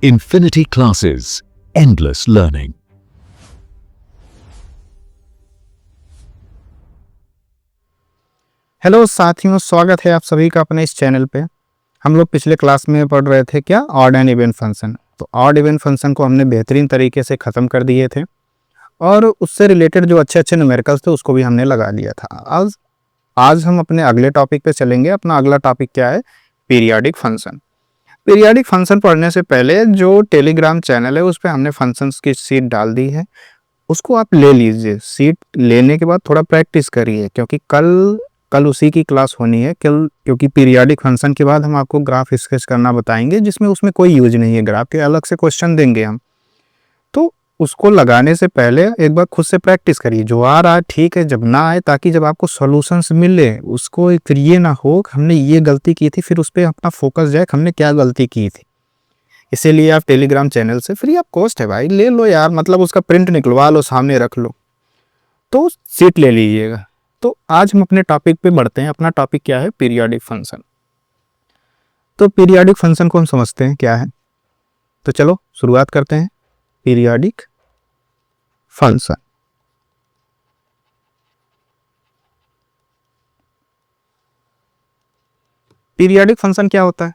Infinity Classes, Endless Learning। Hello साथियों, स्वागत है आप सभी का अपने इस चैनल पे। हम लोग पिछले क्लास में पढ़ रहे थे क्या, ऑड एंड इवन फंक्शन। तो ऑड इवन फंक्शन को हमने बेहतरीन तरीके से ख़त्म कर दिए थे और उससे रिलेटेड जो अच्छे अच्छे न्यूमेरिकल्स थे उसको भी हमने लगा लिया था। आज हम अपने अगले टॉपिक पे चलेंगे। अपना अगला टॉपिक क्या है? Periodic function. पीरियाडिक फंक्शन पढ़ने से पहले जो टेलीग्राम चैनल है उस पर हमने फंक्शंस की शीट डाल दी है, उसको आप ले लीजिए। सीट लेने के बाद थोड़ा प्रैक्टिस करिए, क्योंकि कल उसी की क्लास होनी है कल, क्योंकि पीरियाडिक फंक्शन के बाद हम आपको ग्राफ स्केच करना बताएंगे, जिसमें उसमें कोई यूज नहीं है, ग्राफ के अलग से क्वेश्चन देंगे हम। तो उसको लगाने से पहले एक बार खुद से प्रैक्टिस करिए। जो आ रहा है ठीक है, जब ना आए, ताकि जब आपको सॉल्यूशंस मिले उसको फिर ये ना हो हमने ये गलती की थी, फिर उस पर अपना फोकस जाए हमने क्या गलती की थी। इसीलिए आप टेलीग्राम चैनल से, फ्री ऑफ कॉस्ट है भाई, ले लो यार, मतलब उसका प्रिंट निकलवा लो, सामने रख लो, तो सीट ले लीजिएगा। तो आज हम अपने टॉपिक पे बढ़ते हैं। अपना टॉपिक क्या है? Periodic function. तो पीरियाडिक फंक्शन को हम समझते हैं क्या है, तो चलो शुरुआत करते हैं। पीरियाडिक फंक्शन, पीरियाडिक फंक्शन क्या होता है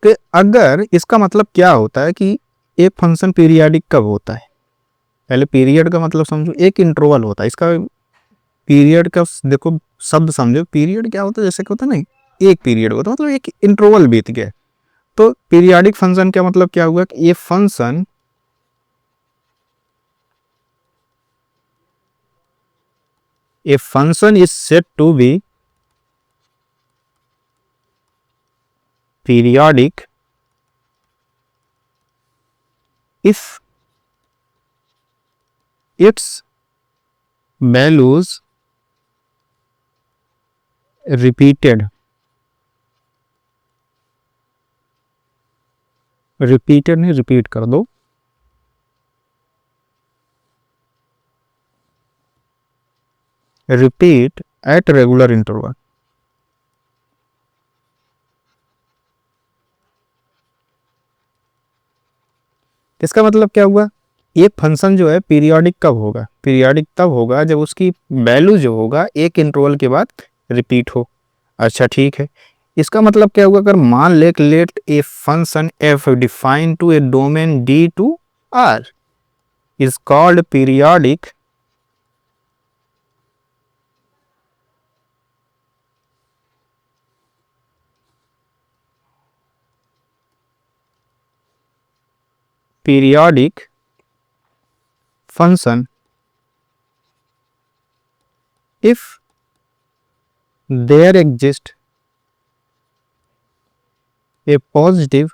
कि अगर इसका मतलब क्या होता है कि एक फंक्शन पीरियाडिक कब होता है। पहले पीरियड का मतलब समझो, एक इंटरवल होता है इसका। पीरियड का देखो शब्द समझो, पीरियड क्या होता है, जैसे कि होता है ना, एक पीरियड होता है मतलब एक इंटरवल बीत गया। तो पीरियाडिक फंक्शन का मतलब क्या हुआ कि ये function a function is said to be periodic if its values repeated नहीं, रिपीट कर दो, रिपीट एट रेगुलर इंटरवल। इसका मतलब क्या हुआ? एक फंक्शन जो है पीरियोडिक कब होगा? पीरियोडिक तब होगा जब उसकी वैल्यू जो होगा एक इंटरवल के बाद रिपीट हो। अच्छा ठीक है, इसका मतलब क्या होगा? अगर मान let a function f define to a domain D to R is called periodic periodic function if there exists a positive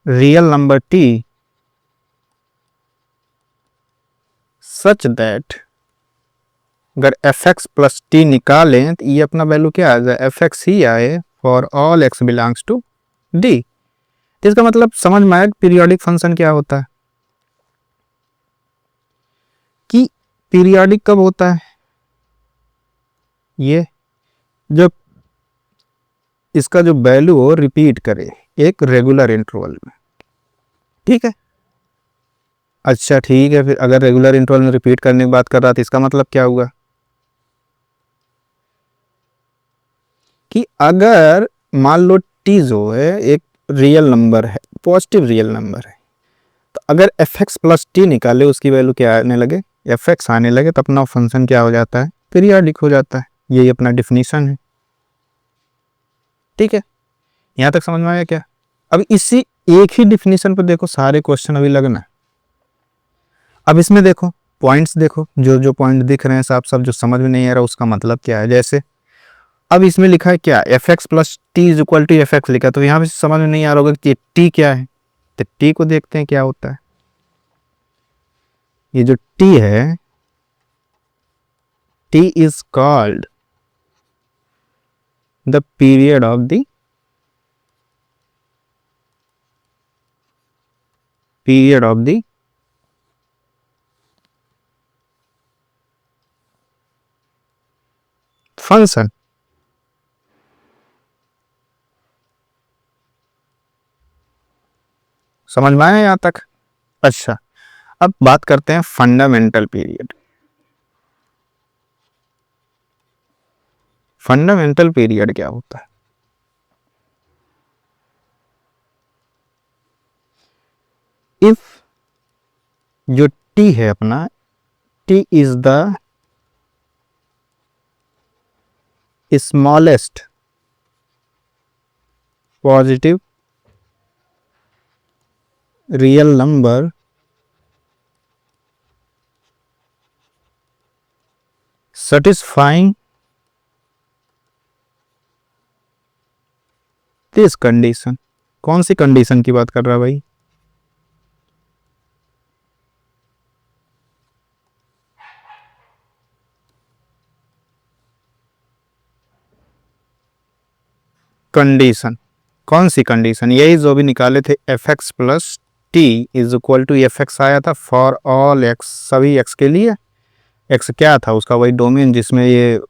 real number t such that, अगर एफ एक्स प्लस टी निकालें तो ये अपना वैल्यू क्या आ जाए? F x ही आए for all x belongs to D. इसका मतलब समझ में आया पीरियोडिक फंक्शन क्या होता है, कि पीरियोडिक कब होता है? ये जब इसका जो वैल्यू हो रिपीट करे एक रेगुलर इंटरवल में। ठीक है, अच्छा ठीक है, फिर अगर रेगुलर इंटरवल में रिपीट करने की बात कर रहा था, इसका मतलब क्या हुआ कि अगर मान लो टी जो है एक रियल नंबर है, पॉजिटिव रियल नंबर है, तो अगर एफ एक्स प्लस टी निकाले उसकी वैल्यू क्या आने लगे? एफ एक्स आने लगे, तो अपना फंक्शन क्या हो जाता है? पीरियोडिक हो जाता है। यही अपना डिफिनीशन है। ठीक है, यहां तक समझ में आया क्या? अब इसी एक ही डिफिनीशन पर देखो सारे क्वेश्चन अभी लगना। अब इसमें देखो पॉइंट्स, देखो जो जो पॉइंट दिख रहे हैं साफ साफ, जो समझ में नहीं आ रहा उसका मतलब क्या है। जैसे अब इसमें लिखा है क्या, f x plus t is equal to f x लिखा, तो यहाँ पे समझ में नहीं आ रहा होगा कि टी क्या है। तो टी को देखते हैं क्या होता है। ये जो टी है, T is called the period of the function. समझ में आया यहाँ तक? अच्छा, अब बात करते हैं फंडामेंटल पीरियड। फंडामेंटल पीरियड क्या होता है? इफ जो टी है अपना, T is the smallest positive real number satisfying this condition. कौन सी कंडीशन की बात कर रहा है भाई? कंडीशन, कौन सी कंडीशन? यही जो भी निकाले थे, f x plus t is equal to f x आया था फॉर ऑल एक्स, सभी एक्स के लिए। एक्स क्या था उसका? वही डोमेन जिसमें ये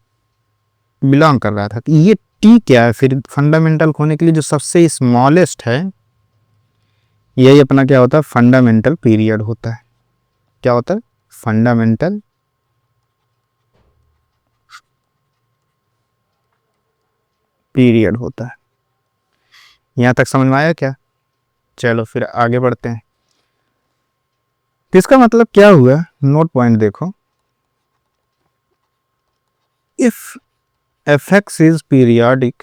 बिलोंग कर रहा था। ये टी क्या है फिर? फंडामेंटल होने के लिए जो सबसे स्मॉलेस्ट है, यही अपना क्या होता है? फंडामेंटल पीरियड होता है। क्या होता है? फंडामेंटल पीरियड होता है। यहां तक समझ में आया क्या? चलो फिर आगे बढ़ते हैं। इसका मतलब क्या हुआ? नोट पॉइंट देखो, if f x is periodic,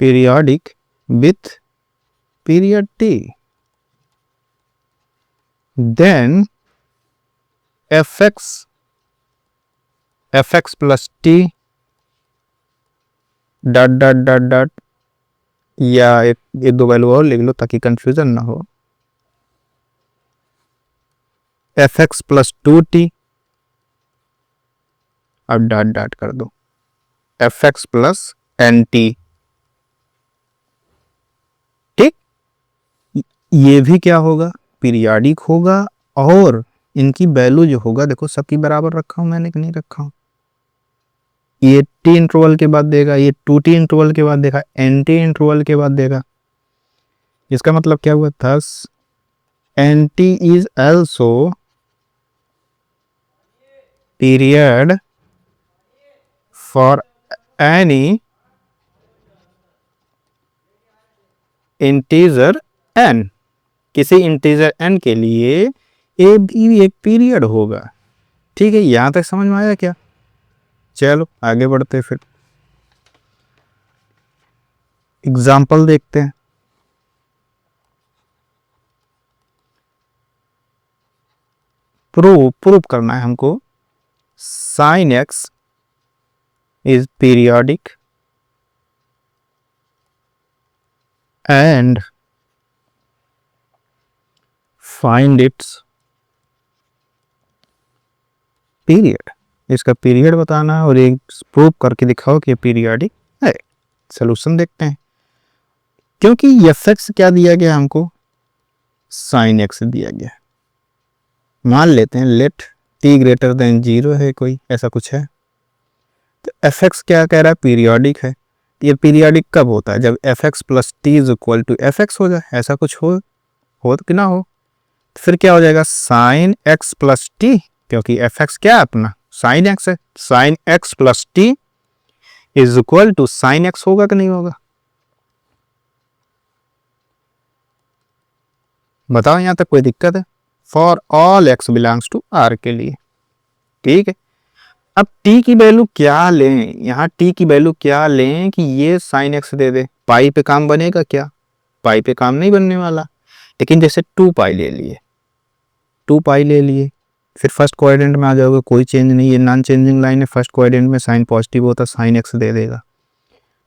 periodic with period t, then fx plus t dot dot dot dot, या एक दो वैल्यू और लिख लो ताकि कंफ्यूजन ना हो, fx प्लस 2t अब डॉट डॉट कर दो fx प्लस nt। ठीक, ये भी क्या होगा? पीरियाडिक होगा, और इनकी वैल्यू जो होगा, देखो सबकी बराबर रखा हूं मैंने कि नहीं रखा हूं? ये टी इंटरवल के बाद देगा, ये 2t इंटरवल के बाद देगा, nt इंटरवल के बाद देगा। इसका मतलब क्या हुआ? Thus nt is also period for any integer n, किसी इंटीजर n के लिए ए भी एक पीरियड होगा। ठीक है, यहां तक समझ में आया क्या? चलो आगे बढ़ते फिर, एग्जाम्पल देखते हैं। प्रूव करना है हमको, sine x is periodic and find its period. इसका पीरियड बताना है और एक प्रूव करके दिखाओ कि पीरियोडिक है। सॉल्यूशन देखते हैं। क्योंकि एफ एक्स क्या दिया गया हमको? साइन एक्स दिया गया। मान लेते हैं लेट टी ग्रेटर देन 0 है, कोई ऐसा कुछ है, तो एफ एक्स क्या कह रहा है? पीरियोडिक है। ये पीरियोडिक कब होता है? जब f x plus t is equal to f x हो जाए, ऐसा कुछ हो कि ना हो। तो फिर क्या हो जाएगा? साइन एक्स प्लस टी, क्योंकि एफ एक्स क्या है अपना? साइन एक्स है। Sine x plus t is equal to sine x होगा कि नहीं होगा? बताओ, यहां तक कोई दिक्कत है? For all x belongs to R के लिए। ठीक है, अब t की वैल्यू क्या लें? यहाँ t की वैल्यू क्या लें कि ये साइन एक्स दे दे? पाई पे काम बनेगा क्या? पाई पे काम नहीं बनने वाला। लेकिन जैसे 2 पाई ले लिए, 2 पाई ले लिए, फिर फर्स्ट क्वाड्रेंट में आ जाओगे, कोई चेंज नहीं है, नॉन चेंजिंग लाइन है। फर्स्ट क्वाड्रेंट में साइन पॉजिटिव होता, साइन एक्स दे देगा।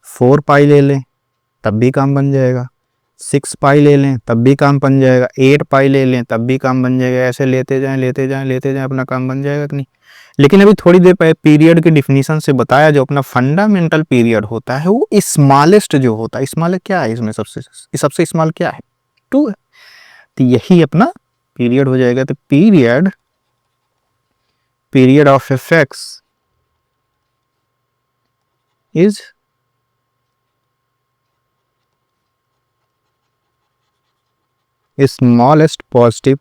4 पाई ले लें तब भी काम बन जाएगा, 6 पाई ले लें तब भी काम बन जाएगा, 8 पाई ले लें तब भी काम बन जाएगा। ऐसे लेते जाएं लेते जाएं लेते जाएं, अपना काम बन जाएगा कि नहीं? लेकिन अभी थोड़ी देर पहले पीरियड की डिफिनीशन से बताया, जो अपना फंडामेंटल पीरियड होता है वो स्मॉलेस्ट जो होता है। स्मॉल क्या है इसमें? सबसे स्मॉल क्या है? 2 है। तो यही अपना पीरियड हो जाएगा। तो period of f x is smallest positive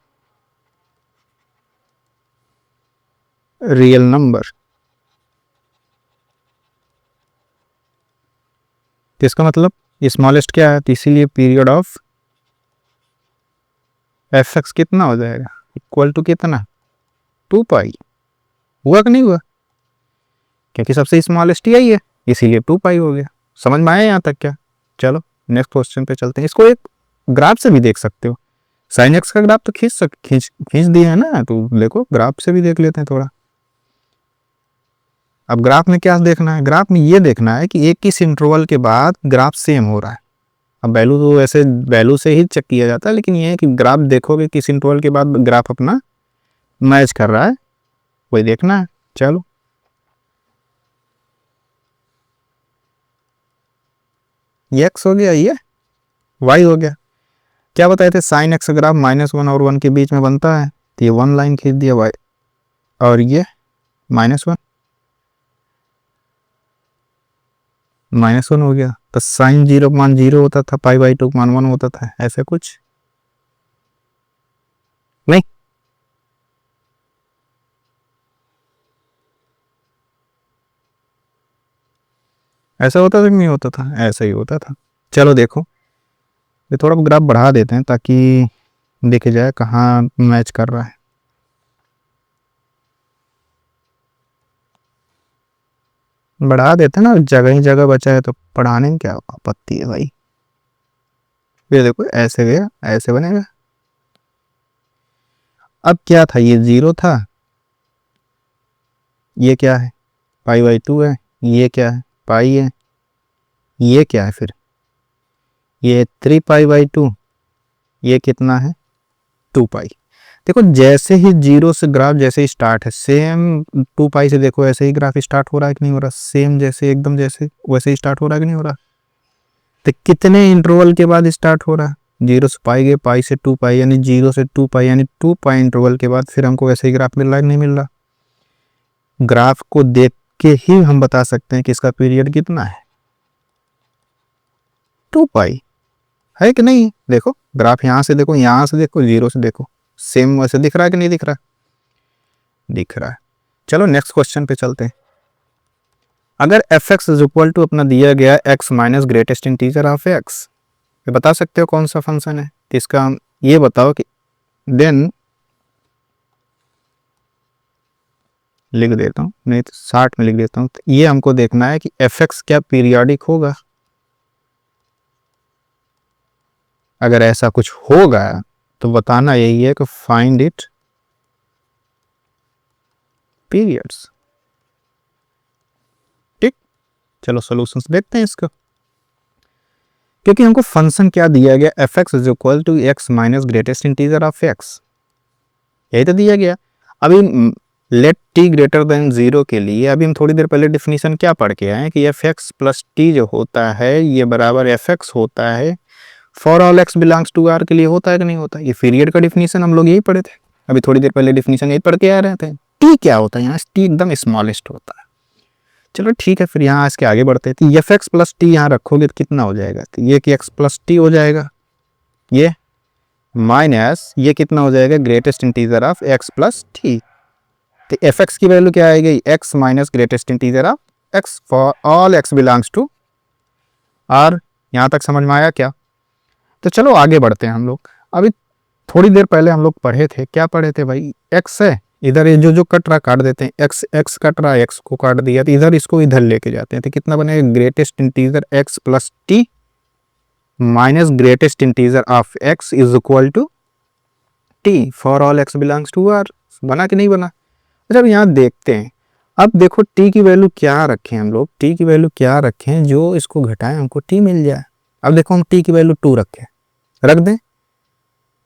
real number. तो इसका मतलब स्मॉलेस्ट क्या है, तो इसीलिए पीरियड ऑफ एफ एक्स कितना हो जाएगा, इक्वल टू कितना 2 पाई। हुआ कि नहीं हुआ, क्योंकि सबसे स्मॉलेस्ट यही है इसीलिए 2 पाई हो गया। समझ में आया यहाँ तक क्या? चलो नेक्स्ट क्वेश्चन पे चलते हैं। इसको एक ग्राफ से भी देख सकते हो, साइन एक्स का ग्राफ तो खींच दिया है ना, तो देखो ग्राफ से भी देख लेते हैं थोड़ा। अब ग्राफ में क्या देखना है, ग्राफ में ये देखना है कि एक किस इंटरवल के बाद ग्राफ सेम हो रहा है। अब वैल्यू तो ऐसे वैल्यू से ही चेक किया जाता है, लेकिन ये है कि ग्राफ देखोगे किस इंटरवल के बाद ग्राफ अपना मैच कर रहा है, वही देखना है। चलो ये एक्स हो गया, ये वाई हो गया। क्या बताए थे, साइन एक्स ग्राफ -1 और 1 के बीच में बनता है, तो ये 1 लाइन खींच दिया वाई, और ये -1 -1 हो गया। तो साइन 0 मान 0 होता था, π/2 मान 1 होता था, ऐसे कुछ नहीं। ऐसा होता था कि नहीं होता था, ऐसा ही होता था। चलो देखो ये थोड़ा ग्राफ बढ़ा देते हैं ताकि देखे जाए कहाँ मैच कर रहा है। बढ़ा देते हैं ना, जगह ही जगह बचा है तो पढ़ाने में क्या आपत्ति है भाई। ये देखो ऐसे गया, ऐसे बनेगा। अब क्या था, ये 0 था, ये क्या है π/2 है, ये क्या है पाई है, ये क्या है फिर ये 3 π/2, ये कितना है 2 पाई। देखो जैसे ही 0 से ग्राफ जैसे ही स्टार्ट है, सेम 2 पाई से देखो ऐसे ही ग्राफ स्टार्ट हो रहा है कि नहीं हो रहा, सेम जैसे एकदम जैसे वैसे ही स्टार्ट हो रहा है कि नहीं हो रहा। तो कितने इंटरवल के बाद स्टार्ट हो रहा है, 0 से पाई गए, पाई से 2 पाई, यानी 0 से 2 पाई, यानी 2 पाई इंटरवल के बाद फिर हमको वैसे ही ग्राफ मिल रहा है कि नहीं मिल रहा। ग्राफ को देख के ही हम बता सकते हैं कि इसका पीरियड कितना है, 2 पाई है कि नहीं। देखो ग्राफ यहाँ से देखो, यहाँ से देखो, 0 से देखो, सेम वैसे दिख रहा है कि नहीं दिख रहा, दिख रहा है। चलो नेक्स्ट क्वेश्चन पे चलते हैं। अगर f x is equal to अपना दिया गया x minus greatest integer of x, ये बता सकते हो कौन सा फंक्शन है, तो इसका ये बताओ कि देन लिख देता हूँ, नहीं तो 60 में लिख देता हूँ। तो ये हमको देखना है कि एफ एक्स क्या पीरियोडिक होगा। अगर ऐसा कुछ होगा तो बताना यही है कि फाइंड इट पीरियड्स। ठीक, चलो सॉल्यूशंस देखते हैं इसका। क्योंकि हमको फंक्शन क्या दिया गया, f x is equal to x minus greatest integer of x, यही तो दिया गया। अभी लेट टी ग्रेटर देन 0 के लिए अभी हम थोड़ी देर पहले डिफिनीशन क्या पढ़ के आए कि एफ एक्स प्लस टी जो होता है ये बराबर एफ एक्स होता है for all x belongs to R के लिए, होता है कि नहीं होता। ये पीरियड का डिफिनीशन हम लोग यही पढ़े थे, अभी थोड़ी देर पहले डिफिनीशन यही पढ़ के आ रहे थे। टी क्या होता है, यहाँ टी एकदम स्मॉलेस्ट होता है। चलो ठीक है, फिर यहाँ इसके आगे बढ़ते हैं। तो एफ एक्स प्लस टी यहाँ रखोगे तो कितना हो जाएगा, तो ये कि एक्स प्लस टी हो जाएगा, ये माइनस ये कितना हो जाएगा greatest integer of x plus t. तो एफ एक्स की वैल्यू क्या आएगी, x minus greatest integer of x for all x belongs to R. यहाँ तक समझ में आया क्या? तो चलो आगे बढ़ते हैं हम लोग। अभी थोड़ी देर पहले हम लोग पढ़े थे, क्या पढ़े थे भाई, एक्स है इधर, ये जो कट रहा काट देते हैं, एक्स एक्स कट रहा है, एक्स को काट दिया तो इधर इसको इधर लेके जाते हैं, तो कितना बनेगा greatest integer x plus t minus greatest integer of x is equal to t for all x belongs to R. बना कि नहीं बना? जब यहाँ देखते हैं, अब देखो टी की वैल्यू क्या रखें हम लोग, टी की वैल्यू क्या रखें जो इसको घटाएं हमको टी मिल जाए। अब देखो हम टी की वैल्यू 2 रखें, रख दें,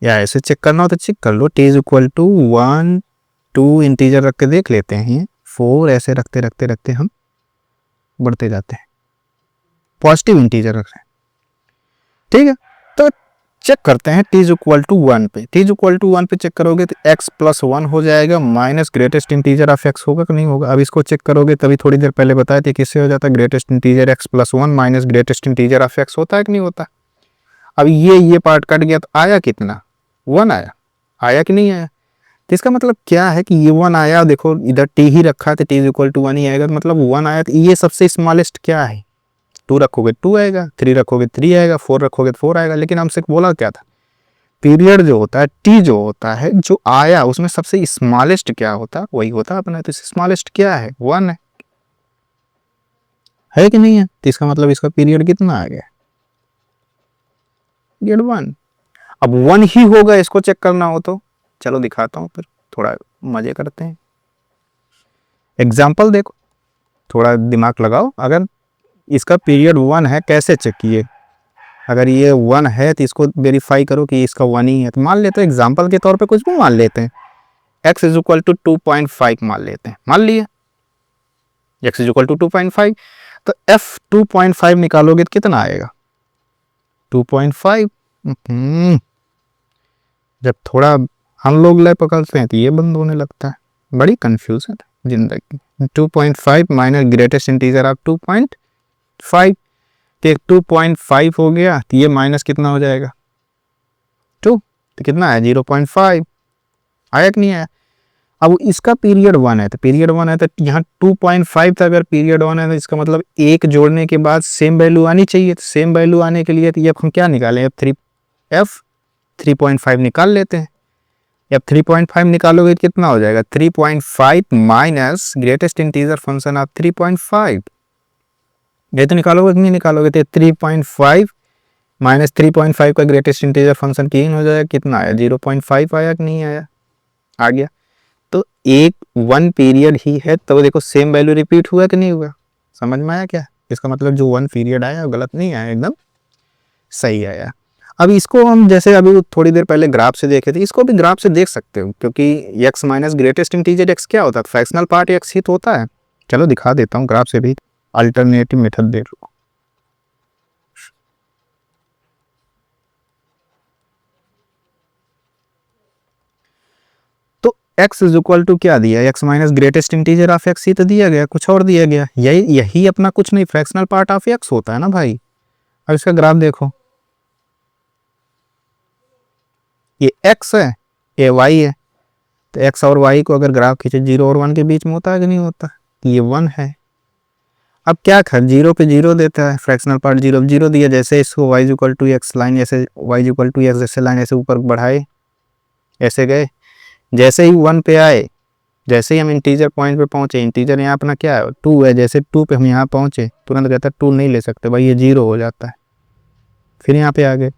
या ऐसे चेक करना हो तो चेक कर लो। T is equal to 1 2 integer रख के देख लेते हैं, 4 ऐसे रखते रखते रखते हम बढ़ते जाते हैं, पॉजिटिव इंटीजर रख रहे हैं। ठीक है, तो चेक करते हैं टी इज इक्वल टू 1 पे। टी इज इक्वल टू 1 पे चेक करोगे तो एक्स प्लस 1 हो जाएगा minus greatest integer of x, होगा कि नहीं होगा। अब इसको चेक करोगे तभी थोड़ी देर पहले बताए थे किससे हो जाता है, greatest integer x plus 1 minus greatest integer of x होता है कि नहीं होता। अब ये पार्ट कट गया तो आया कितना 1 आया, आया कि नहीं आया? तो इसका मतलब क्या है कि ये 1 आया, देखो इधर t ही रखा है तो t इज इक्वल टू 1 ही आएगा, तो मतलब 1 आया, तो ये सबसे स्मॉलेस्ट क्या है? 2 रखोगे 2 आएगा, 3 रखोगे 3 आएगा, 4 रखोगे तो 4 आएगा। लेकिन हमसे बोला क्या था, पीरियड जो होता है t जो होता है जो आया उसमें सबसे स्मॉलेस्ट क्या होता है, वही होता है अपना। तो स्मॉलेस्ट क्या है? 1 है कि नहीं है? तो इसका मतलब इसका पीरियड कितना आ गया? पीरियड 1। अब 1 ही होगा, इसको चेक करना हो तो चलो दिखाता हूँ, फिर थोड़ा मजे करते हैं। एग्जाम्पल देखो, थोड़ा दिमाग लगाओ। अगर इसका पीरियड 1 है, कैसे चेक किए? अगर ये 1 है तो इसको वेरीफाई करो कि इसका 1 ही है। तो मान लेते हैं एग्जाम्पल के तौर पे कुछ भी मान लेते हैं, x इज इक्वल टू 2.5 मान लेते हैं, मान लिए x इज इक्वल टू 2.5। तो f 2.5 निकालोगे तो कितना आएगा? 2.5। जब थोड़ा हम लोग लय पकड़ते हैं तो ये बंद होने लगता है, बड़ी कंफ्यूजन है जिंदगी। 2.5 माइनस ग्रेटेस्ट इंटीजर ऑफ 2.5, तो 2.5 हो गया, तो ये माइनस कितना हो जाएगा? 2, तो कितना है? 0.5 आया कि नहीं आया? अब इसका पीरियड 1 है, तो पीरियड 1 है तो यहाँ 2.5 था, अगर पीरियड 1 है तो इसका मतलब एक जोड़ने के बाद सेम वैल्यू आनी चाहिए। तो सेम वैल्यू आने के लिए तो ये हम क्या निकालें? एफ 3.5 निकाल लेते हैं। अब 3.5 निकालोगे तो कितना हो जाएगा? 3.5 minus greatest integer function of 3.5, ये तो निकालोगे कि नहीं निकालोगे? तो 3.5 माइनस 3.5 का ग्रेटेस्ट इंटीजर फंक्शन 3 हो जाएगा, कितना आया? 0.5 आया कि नहीं आया? आ गया। तो एक 1 पीरियड ही है, तो देखो सेम वैल्यू रिपीट हुआ कि नहीं हुआ? समझ में आया क्या? इसका मतलब जो 1 पीरियड आया गलत नहीं आया, एकदम सही आया। अब इसको हम जैसे अभी थोड़ी देर पहले ग्राफ से देखे थे, इसको भी ग्राफ से देख सकते हो, क्योंकि x minus greatest integer x क्या होता है? फ्रैक्शनल पार्ट x ही तो होता है। चलो दिखा देता हूँ ग्राफ से भी, अल्टरनेटिव मेथड दे रहा हूँ। तो x इज इक्वल टू क्या दिया? x minus greatest integer of x ही तो दिया गया, कुछ और दिया गया? यही अपना कुछ नहीं, फ्रैक्शनल पार्ट ऑफ x होता है ना भाई। अब इसका ग्राफ देखो, ये x है, ये y है, तो x और y को अगर ग्राफ खींचे 0 और 1 के बीच में होता है कि नहीं होता? ये 1 है। अब क्या कर, 0 पे 0 देता है, फ्रैक्शनल पार्ट 0 0 दिया, जैसे इसको y equal to x line, ऐसे y इक्वल टू एक्स जैसे लाइन ऐसे ऊपर बढ़ाए, ऐसे गए, जैसे ही 1 पे आए, जैसे ही हम इंटीजर पॉइंट पे पहुंचे, इंटीजर यहाँ अपना क्या है? 2 है, जैसे 2 पे हम यहाँ पहुंचे तुरंत कहता है 2 नहीं ले सकते भाई, ये 0 हो जाता है। फिर यहाँ पे आ गए,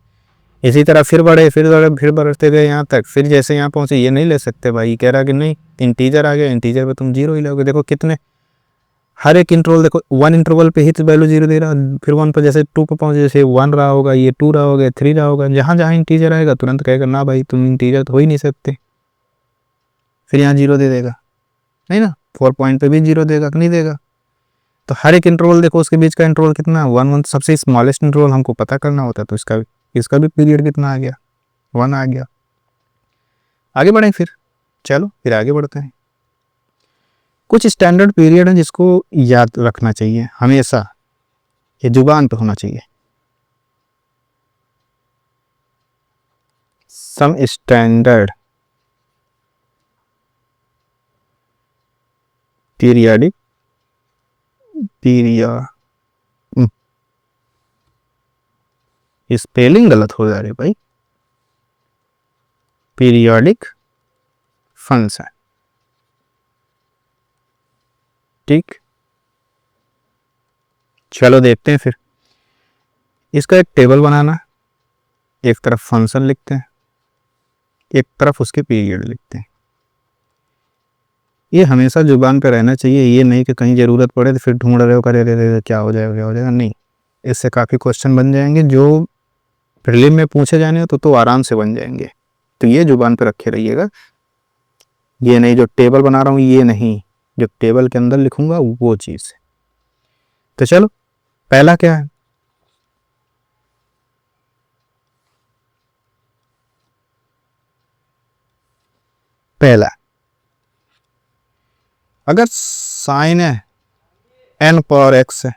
इसी तरह फिर बढ़े, फिर बढ़ते गए यहाँ तक, फिर जैसे यहाँ पहुंचे ये नहीं ले सकते भाई, कह रहा कि नहीं इंटीजर आ गया, इंटीजर पे तुम 0 ही लोगे। देखो कितने, हर एक इंटरवल देखो 1 इंटरवल पे ही तो वैल्यू 0 दे रहा, फिर 1 पर जैसे 2 पे पहुंचे, जैसे 1 रहा होगा, ये 2 रहा होगा, 3 रहा होगा, जहां जहां इंटीजर आएगा तुरंत कहेगा ना भाई तुम इंटीजर तो हो ही नहीं सकते, फिर यहाँ 0 दे देगा, नहीं ना? 4 पॉइंट पे भी 0 देगा कि नहीं देगा? तो हर एक इंटरवल देखो उसके बीच का इंटरवल कितना है? 1 1, सबसे स्मॉलेस्ट इंटरवल हमको पता करना होता है, तो इसका भी पीरियड कितना आ गया? 1 आ गया। आगे बढ़ें फिर, चलो फिर आगे बढ़ते हैं। कुछ स्टैंडर्ड पीरियड है जिसको याद रखना चाहिए हमेशा, ये जुबान पे होना चाहिए। सम स्टैंडर्ड पीरियडिक स्पेलिंग गलत हो जा रही भाई, पीरियोडिक फंक्शन, ठीक। चलो देखते हैं फिर। इसका एक टेबल बनाना, एक तरफ फंक्शन लिखते हैं, एक तरफ उसके पीरियड लिखते हैं। ये हमेशा जुबान पे रहना चाहिए, ये नहीं कि कहीं ज़रूरत पड़े तो फिर ढूंढ रहे हो, करे क्या हो जाएगा, नहीं। इससे काफ़ी क्वेश्चन बन जाएंगे जो प्रीलिम में पूछे जाने हो तो आराम से बन जाएंगे। तो ये जुबान पे रखे रहिएगा, ये नहीं जो टेबल बना रहा हूँ ये नहीं, जो टेबल के अंदर लिखूंगा वो चीज़। तो चलो पहला क्या है? पहला, अगर साइन है n पावर x है,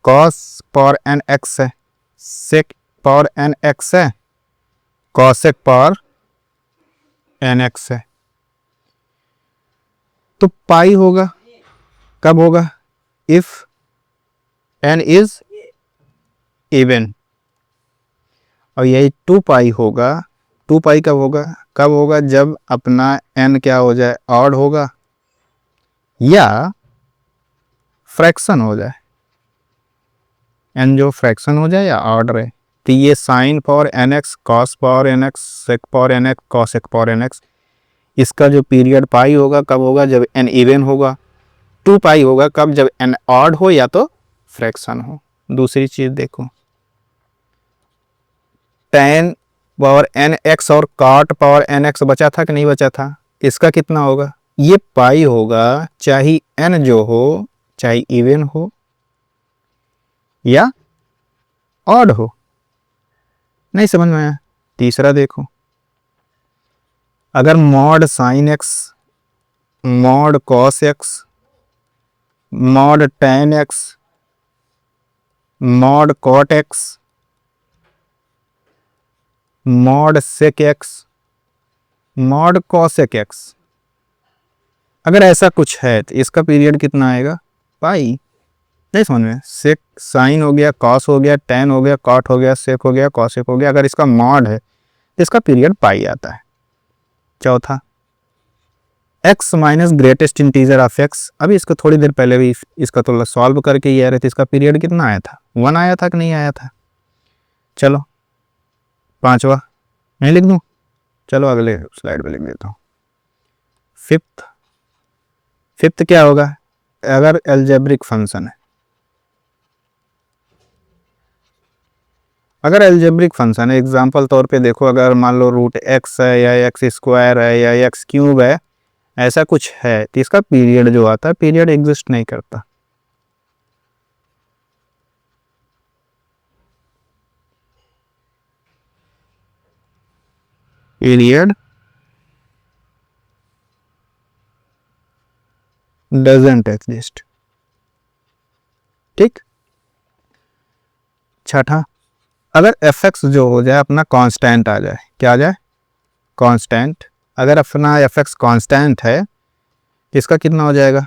कॉस पावर n x है, सेक पावर n x है, कॉसेक पावर एन एक्स है, तो पाई होगा, कब होगा, इफ एन इज इवन, और यही 2 पाई होगा। 2 पाई कब होगा, कब होगा, जब अपना एन क्या हो जाए, ऑड होगा या फ्रैक्शन हो जाए, एन जो फ्रैक्शन हो जाए या ऑड रहे। तो ये sine power n x, cos power n x, sec power n x, cosec power n x, इसका जो पीरियड पाई होगा कब होगा, जब एन इवन होगा। 2 पाई होगा कब, जब एन ऑड हो या तो फ्रैक्शन हो। दूसरी चीज देखो, tan पावर एन एक्स और cot पावर एन एक्स बचा था कि नहीं बचा था, इसका कितना होगा, ये पाई होगा, चाहे एन जो हो, चाहे इवन हो या ऑड हो। नहीं समझ में आया। तीसरा देखो, अगर mod sine x, mod cos x, mod tan x, mod cot x, mod sec x, mod cosec x, अगर ऐसा कुछ है तो इसका पीरियड कितना आएगा, पाई। नहीं समझ में, सेक साइन हो गया, कॉस हो गया, tan हो गया, cot हो गया, सेक हो गया, कॉसेक हो गया, अगर इसका मॉड है तो इसका पीरियड पाई आता है। चौथा, x minus greatest integer of x, अभी इसको थोड़ी देर पहले भी इसका तो सॉल्व करके ही आ रहे थे, इसका पीरियड कितना आया था, 1 आया था कि नहीं आया था। चलो पांचवा नहीं लिख दूं, चलो अगले स्लाइड पे लिख देता हूँ। फिफ्थ क्या होगा, अगर एल्जेब्रिक फंक्शन है, अगर एल्जेब्रिक फंक्शन है, एग्जांपल तौर पे देखो, अगर मान लो रूट एक्स है या एक्स स्क्वायर है या एक्स क्यूब है, ऐसा कुछ है, तो इसका पीरियड जो आता है, पीरियड एग्जिस्ट नहीं करता। Period doesn't exist. ठीक। छठा, अगर एफ एक्स जो हो जाए अपना कांस्टेंट आ जाए, क्या आ जाए, कांस्टेंट, अगर अपना एफ एक्स कांस्टेंट है, इसका कितना हो जाएगा,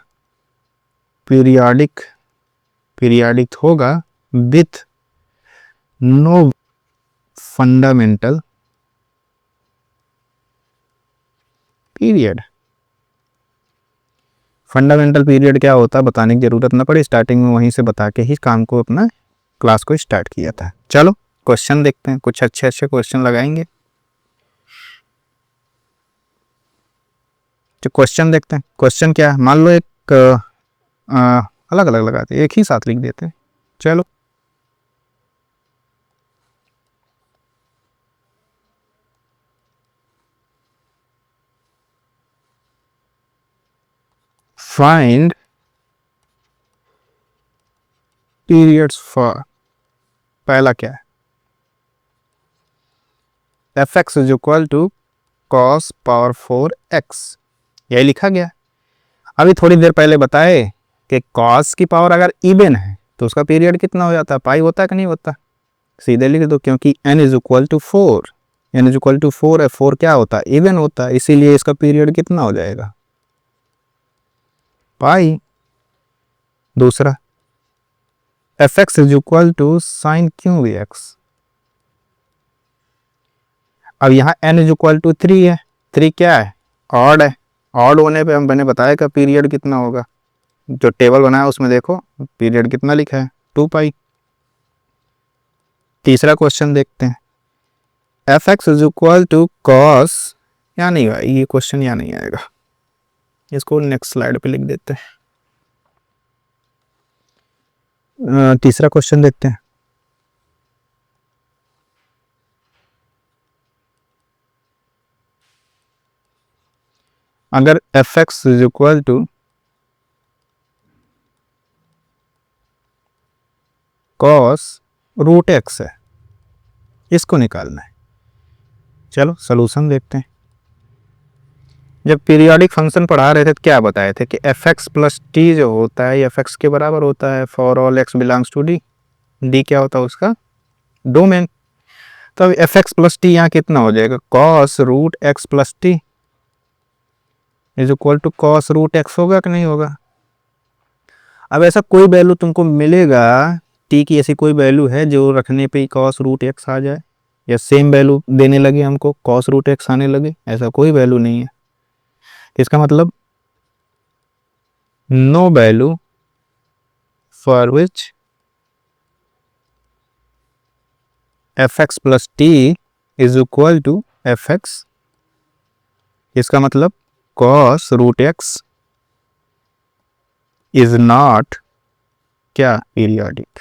पीरियाडिक होगा with no fundamental period. Fundamental period क्या होता है बताने की जरूरत ना पड़े, स्टार्टिंग में वहीं से बता के ही काम को अपना क्लास को स्टार्ट किया था। चलो क्वेश्चन देखते हैं, कुछ अच्छे अच्छे क्वेश्चन लगाएंगे। जो क्वेश्चन देखते हैं, क्वेश्चन क्या है, मान लो एक अलग अलग लगाते हैं, एक ही साथ लिख देते हैं। चलो फाइंड पीरियड्स फॉर, पहला क्या है, f x is equal to cos power 4x, यही लिखा गया। अभी थोड़ी देर पहले बताए कि कॉस की पावर अगर इवन है तो उसका पीरियड कितना हो जाता है, पाई होता है कि नहीं होता, सीधे लिख दो, क्योंकि n is equal to 4, n is equal to 4 है, 4 क्या होता है, इवन होता है, इसीलिए इसका पीरियड कितना हो जाएगा, पाई। दूसरा, f x is equal to sine cube x, अब यहाँ n इज इक्वल टू 3 है, 3 क्या है, ऑड है, ऑड होने पे मैंने बताया कि पीरियड कितना होगा, जो टेबल बनाया उसमें देखो पीरियड कितना लिखा है, 2 पाई। तीसरा क्वेश्चन देखते हैं, f x is equal to cos, या नहीं भाई ये क्वेश्चन यहाँ नहीं आएगा, इसको नेक्स्ट स्लाइड पे लिख देते हैं। तीसरा क्वेश्चन देखते हैं, अगर f x is equal to cos root x है, इसको निकालना है। चलो सॉल्यूशन देखते हैं। जब पीरियोडिक फंक्शन पढ़ा रहे थे तो क्या बताए थे कि एफ एक्स प्लस टी जो होता है एफ एक्स के बराबर होता है for all x belongs to D. D क्या होता है उसका डोमेन। तो अब एफ एक्स प्लस टी यहाँ कितना हो जाएगा, cos root x plus t is equal to cos root x होगा कि नहीं होगा। अब ऐसा कोई वैल्यू तुमको मिलेगा, टी की ऐसी कोई वैल्यू है जो रखने पे कॉस रूट एक्स आ जाए, या सेम वैल्यू देने लगे हमको कॉस रूट एक्स आने लगे, ऐसा कोई वैल्यू नहीं है। इसका मतलब no value for which f x plus t is equal to f x, इसका मतलब cos root x is not क्या पीरियोडिक।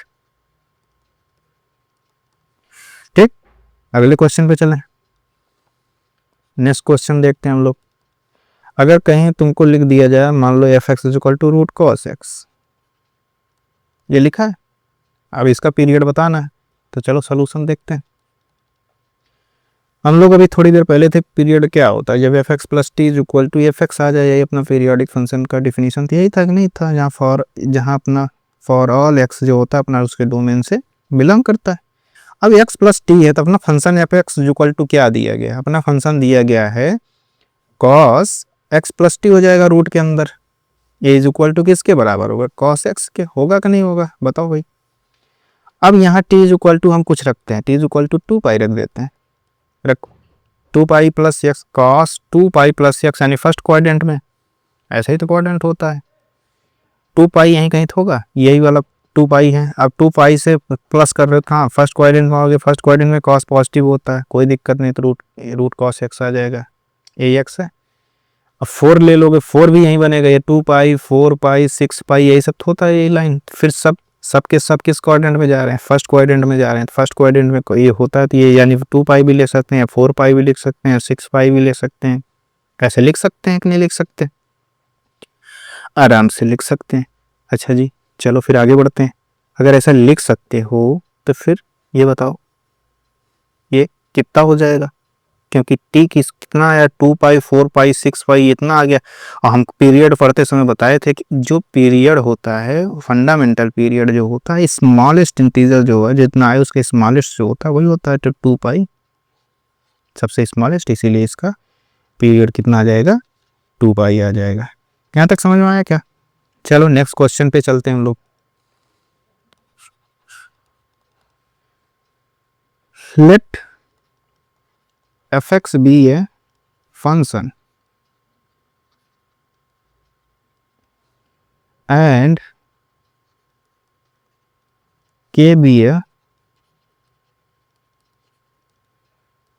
ठीक, अगले क्वेश्चन पे चलें। नेक्स्ट क्वेश्चन देखते हैं हम लोग। अगर कहीं तुमको लिख दिया जाए, मान लो f x is equal to root cos x, ये लिखा है, अब इसका पीरियड बताना है, तो चलो सोल्यूशन देखते हैं। हम लोग अभी थोड़ी देर पहले थे, पीरियड क्या होता है, जब f x plus t is equal to f x आ जाए, यही अपना पीरियोडिक फंक्शन का डिफिनीशन यही था कि नहीं था, जहाँ अपना फॉर ऑल एक्स जो होता है अपना उसके डोमेन से बिलोंग करता है। अब एक्स प्लस टी है तो अपना function f x equal to क्या दिया गया है, अपना फंक्शन दिया गया है कॉस एक्स प्लस टी हो जाएगा रूट के अंदर, ये इज इक्वल टू किसके बराबर होगा, कॉस एक्स के, होगा कि नहीं होगा बताओ भाई। अब यहाँ टी इज इक्वल टू हम कुछ रखते हैं, टी इज इक्वल टू 2 पाई रख देते हैं, रखो 2 pi plus x cos 2 pi plus x, यानी फर्स्ट क्वाड्रेंट में, ऐसा ही तो क्वाड्रेंट होता है, 2 पाई यहीं कहीं तो होगा, यही वाला 2 पाई है। अब 2 पाई से प्लस कर रहे हो कहाँ, फर्स्ट क्वाड्रेंट में आओगे, फर्स्ट क्वाड्रेंट में कॉस पॉजिटिव होता है, कोई दिक्कत नहीं, तो रूट कॉस एक्स आ जाएगा, ये एक्स है। अब 4 ले लोगे, 4 भी यहीं बनेगा, ये 2 पाई 4 पाई 6 पाई यही सब होता है, यही लाइन। फिर सब किस क्वाड्रेंट में जा रहे हैं, फर्स्ट क्वाड्रेंट में जा रहे हैं, फर्स्ट क्वाड्रेंट में ये होता है, तो ये यानी 2 पाई भी ले सकते हैं, 4 पाई भी लिख सकते हैं, 6 पाई भी ले सकते हैं। कैसे लिख सकते हैं कि नहीं लिख सकते, आराम से लिख सकते हैं। अच्छा जी, चलो फिर आगे बढ़ते हैं। अगर ऐसा लिख सकते हो तो फिर ये बताओ ये कितना हो जाएगा, क्योंकि टी कितना आया, 2 पाई 4 पाई 6 पाई इतना आ गया। और हम पीरियड पढ़ते समय बताए थे कि जो पीरियड होता है, फंडामेंटल पीरियड जो होता है, स्मॉलेस्ट इंटीजर जो है जितना आए उसके स्मॉलेस्ट जो होता है वही होता है, तो 2 पाई सबसे स्मॉलेस्ट, इसीलिए इसका पीरियड कितना आ जाएगा, 2 पाई आ जाएगा। यहाँ तक समझ में आया क्या। चलो नेक्स्ट क्वेश्चन पे चलते हैं हम लोग। Let fx be a function and k be a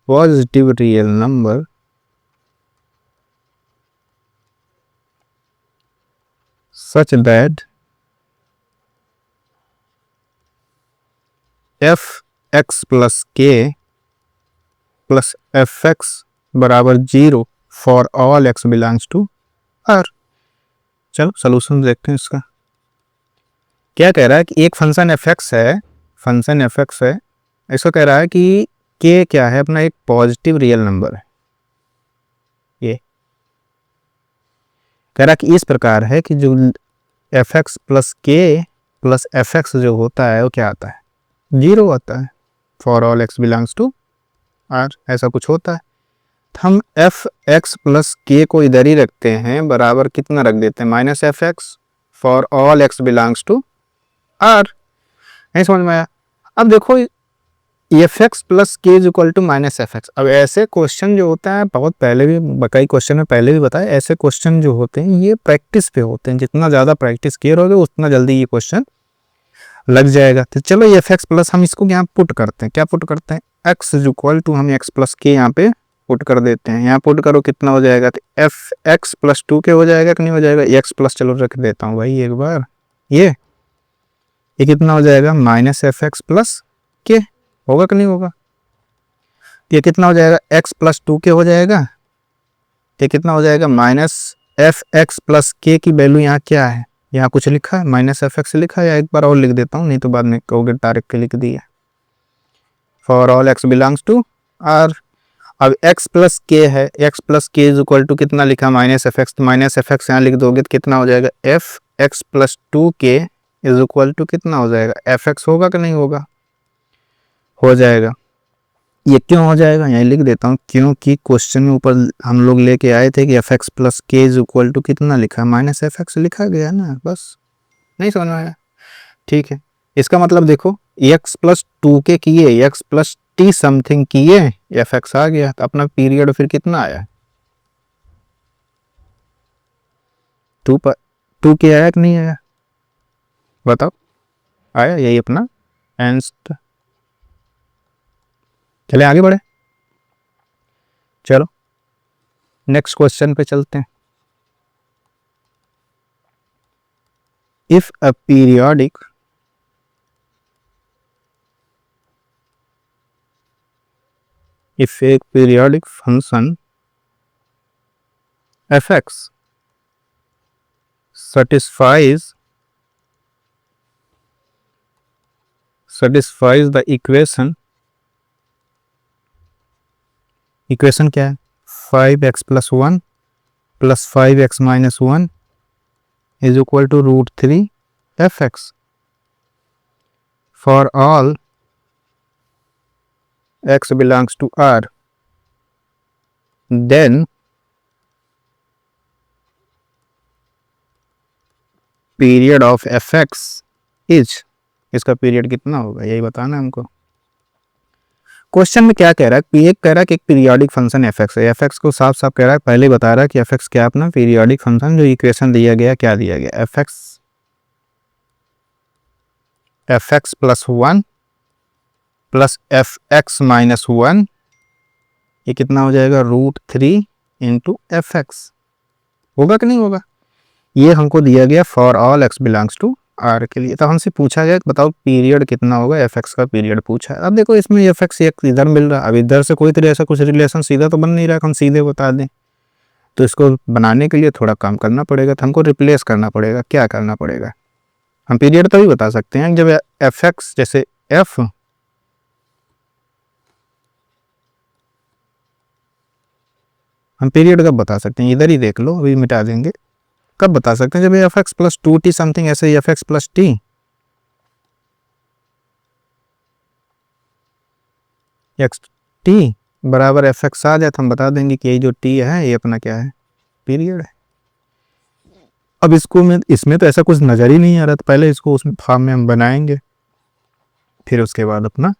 positive real number such that fx plus k plus f x बराबर 0 for all x belongs to R. चलो सोल्यूशन देखते हैं इसका। क्या कह रहा है कि एक फंक्शन एफ एक्स है, फंक्शन एफ एक्स है, इसको कह रहा है कि के क्या है, अपना एक पॉजिटिव रियल नंबर है। ये कह रहा है कि इस प्रकार है कि जो एफ एक्स प्लस के प्लस एफ एक्स जो होता है वो क्या आता है, 0 आता है, for all x belongs to R, ऐसा कुछ होता है। तो हम एफ एक्स प्लस के को इधर ही रखते हैं, बराबर कितना रख देते हैं, minus f x for all x belongs to R. नहीं समझ में आया। अब देखो f x plus k is equal to minus f x. अब ऐसे क्वेश्चन जो होता है, बहुत पहले भी कई क्वेश्चन में पहले भी बताया, ऐसे क्वेश्चन जो होते हैं ये प्रैक्टिस पे होते हैं, जितना ज़्यादा प्रैक्टिस किए रहोगे उतना जल्दी ये क्वेश्चन लग जाएगा। तो चलो ये एफ एक्स प्लस हम इसको यहाँ पुट करते हैं, क्या पुट करते हैं, एक्स इज इक्वल टू हम एक्स प्लस के यहाँ पे पुट कर देते हैं। यहाँ पुट करो कितना हो जाएगा, तो एफ एक्स प्लस 2 के हो जाएगा कि नहीं हो जाएगा, एक्स प्लस, चलो रख देता हूँ भाई एक बार, ये कितना हो जाएगा, माइनस एफ एक्स प्लस के, होगा कि नहीं होगा। ये कितना हो जाएगा, एक्स प्लस 2 के हो जाएगा, ये कितना हो जाएगा, माइनस एफ एक्स प्लस के की वैल्यू यहाँ क्या है, यहाँ कुछ लिखा है, माइनस एफ एक्स लिखा है, या एक बार और लिख देता हूँ, नहीं तो बाद में कहोगे डायरेक्ट के लिख दिया, for all x belongs to R. अब x प्लस के है, x plus k is equal to कितना लिखा, माइनस एफ एक्स, तो माइनस एफ एक्स यहाँ लिख दोगे तो कितना हो जाएगा, एफ एक्स प्लस 2 के इज इक्वल टू कितना हो जाएगा, एफ एक्स होगा कि नहीं होगा, हो जाएगा। ये क्यों हो जाएगा, यहीं लिख देता हूँ, क्योंकि क्वेश्चन में ऊपर हम लोग लेके आए थे कि f x plus k is equal to कितना लिखा है, माइनस एफ एक्स लिखा गया ना, बस नहीं समझ में आया। ठीक है, इसका मतलब देखो एक्स प्लस टू के किए, एक्स प्लस टी समथिंग किए, एफ एक्स आ गया, तो अपना पीरियड फिर कितना आया, टू के आया कि नहीं आया, बताओ, आया, यही अपना आंसर। चले आगे बढ़े, चलो नेक्स्ट क्वेश्चन पे चलते हैं। If a periodic if a periodic function fx satisfies the equation क्या है, 5x plus 1 plus 5x minus 1 is equal to root 3 fx for all x belongs to R, then period of fx is, इसका period कितना होगा यही बताना है हमको। Question में क्या कह रहा है, एक कह रहा है कि एक पीरियोडिक फंक्शन fx है, fx को साफ साफ कह रहा है, पहले बता रहा है कि fx क्या अपना पीरियोडिक फंक्शन, जो इक्वेशन दिया गया क्या दिया गया, fx plus 1 plus fx minus 1, ये कितना हो जाएगा, रूट 3 इंटू एफ एक्स, होगा कि नहीं होगा, ये हमको दिया गया for all x belongs to R के लिए। तो हमसे पूछा गया बताओ पीरियड कितना होगा, एफ एक्स का पीरियड पूछा है। अब देखो इसमें एफ एक्स एक इधर मिल रहा है, अब इधर से कोई तरह ऐसा कुछ रिलेशन सीधा तो बन नहीं रहा, हम सीधे बता दें, तो इसको बनाने के लिए थोड़ा काम करना पड़ेगा, तो हमको रिप्लेस करना पड़ेगा। क्या करना पड़ेगा, हम पीरियड तभी बता सकते हैं जब एफ एक्स, जैसे एफ हम पीरियड कब बता सकते हैं, इधर ही देख लो, अभी मिटा देंगे, कब बता सकते हैं, जब f x plus 2t something, ऐसे f x plus t, x t बराबर एफ एक्स आ जाए तो हम बता देंगे कि ये जो टी है ये अपना क्या है, पीरियड है। अब इसको में इसमें तो ऐसा कुछ नज़र ही नहीं आ रहा, तो पहले इसको उस फॉर्म में हम बनाएंगे, फिर उसके बाद अपना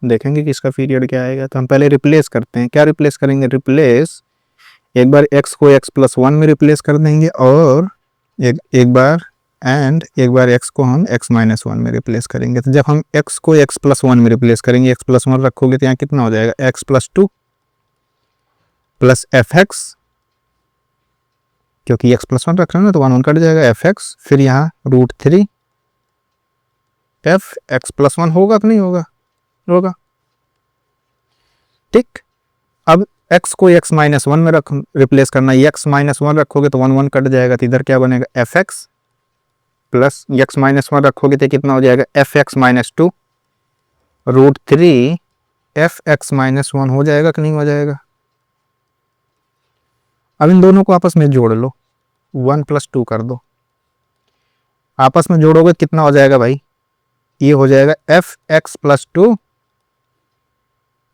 देखेंगे कि इसका पीरियड क्या आएगा। तो हम पहले रिप्लेस करते हैं, क्या रिप्लेस करेंगे, रिप्लेस एक बार x को x प्लस 1 में रिप्लेस कर देंगे, और एक बार एक बार x को हम x माइनस 1 में रिप्लेस करेंगे। तो जब हम x को x प्लस 1 में रिप्लेस करेंगे, x प्लस 1 रखोगे तो यहाँ कितना हो जाएगा, x plus 2 plus f x, क्योंकि x प्लस 1 रख रहे हैं ना तो 1 कट जाएगा, एफ एक्स, फिर यहाँ रूट 3 एफ एक्स प्लस 1 होगा कि नहीं होगा, होगा, ठीक। अब x को x माइनस 1 में रिप्लेस करना, x माइनस 1 रखोगे तो 1 कट जाएगा, तो इधर क्या बनेगा, f x plus x minus 1 रखोगे तो कितना हो जाएगा, f x minus 2 root 3 f x minus 1 हो जाएगा कि नहीं हो जाएगा। अब इन दोनों को आपस में जोड़ लो, 1 प्लस 2 कर दो, आपस में जोड़ोगे कितना हो जाएगा भाई, ये हो जाएगा f x plus 2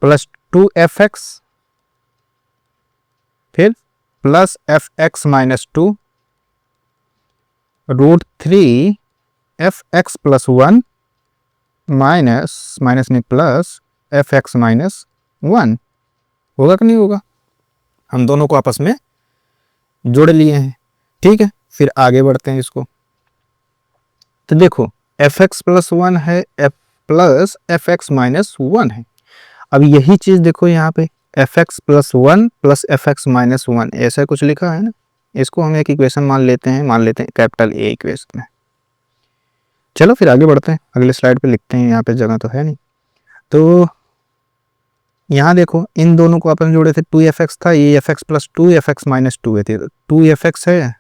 plus 2 f x, फिर plus f x minus 2 root 3 f x plus 1 minus नहीं प्लस एफ एक्स माइनस 1, होगा कि नहीं होगा। हम दोनों को आपस में जोड़ लिए हैं, ठीक है। फिर आगे बढ़ते हैं इसको, तो देखो एफ एक्स प्लस 1 है, प्लस एफ एक्स माइनस 1 है। अब यही चीज देखो यहाँ पे F x plus 1 plus f x minus 1 ऐसा कुछ लिखा है ना, इसको हम एक इक्वेशन मान लेते हैं कैपिटल ए इक्वेशन में। चलो फिर आगे बढ़ते हैं, अगले स्लाइड पे लिखते हैं, यहाँ पे जगह तो है नहीं। तो यहाँ देखो इन दोनों को अपन जोड़े थे, 2 एफ एक्स था, ये F x plus 2 f x minus 2 है, 2 एफ एक्स है,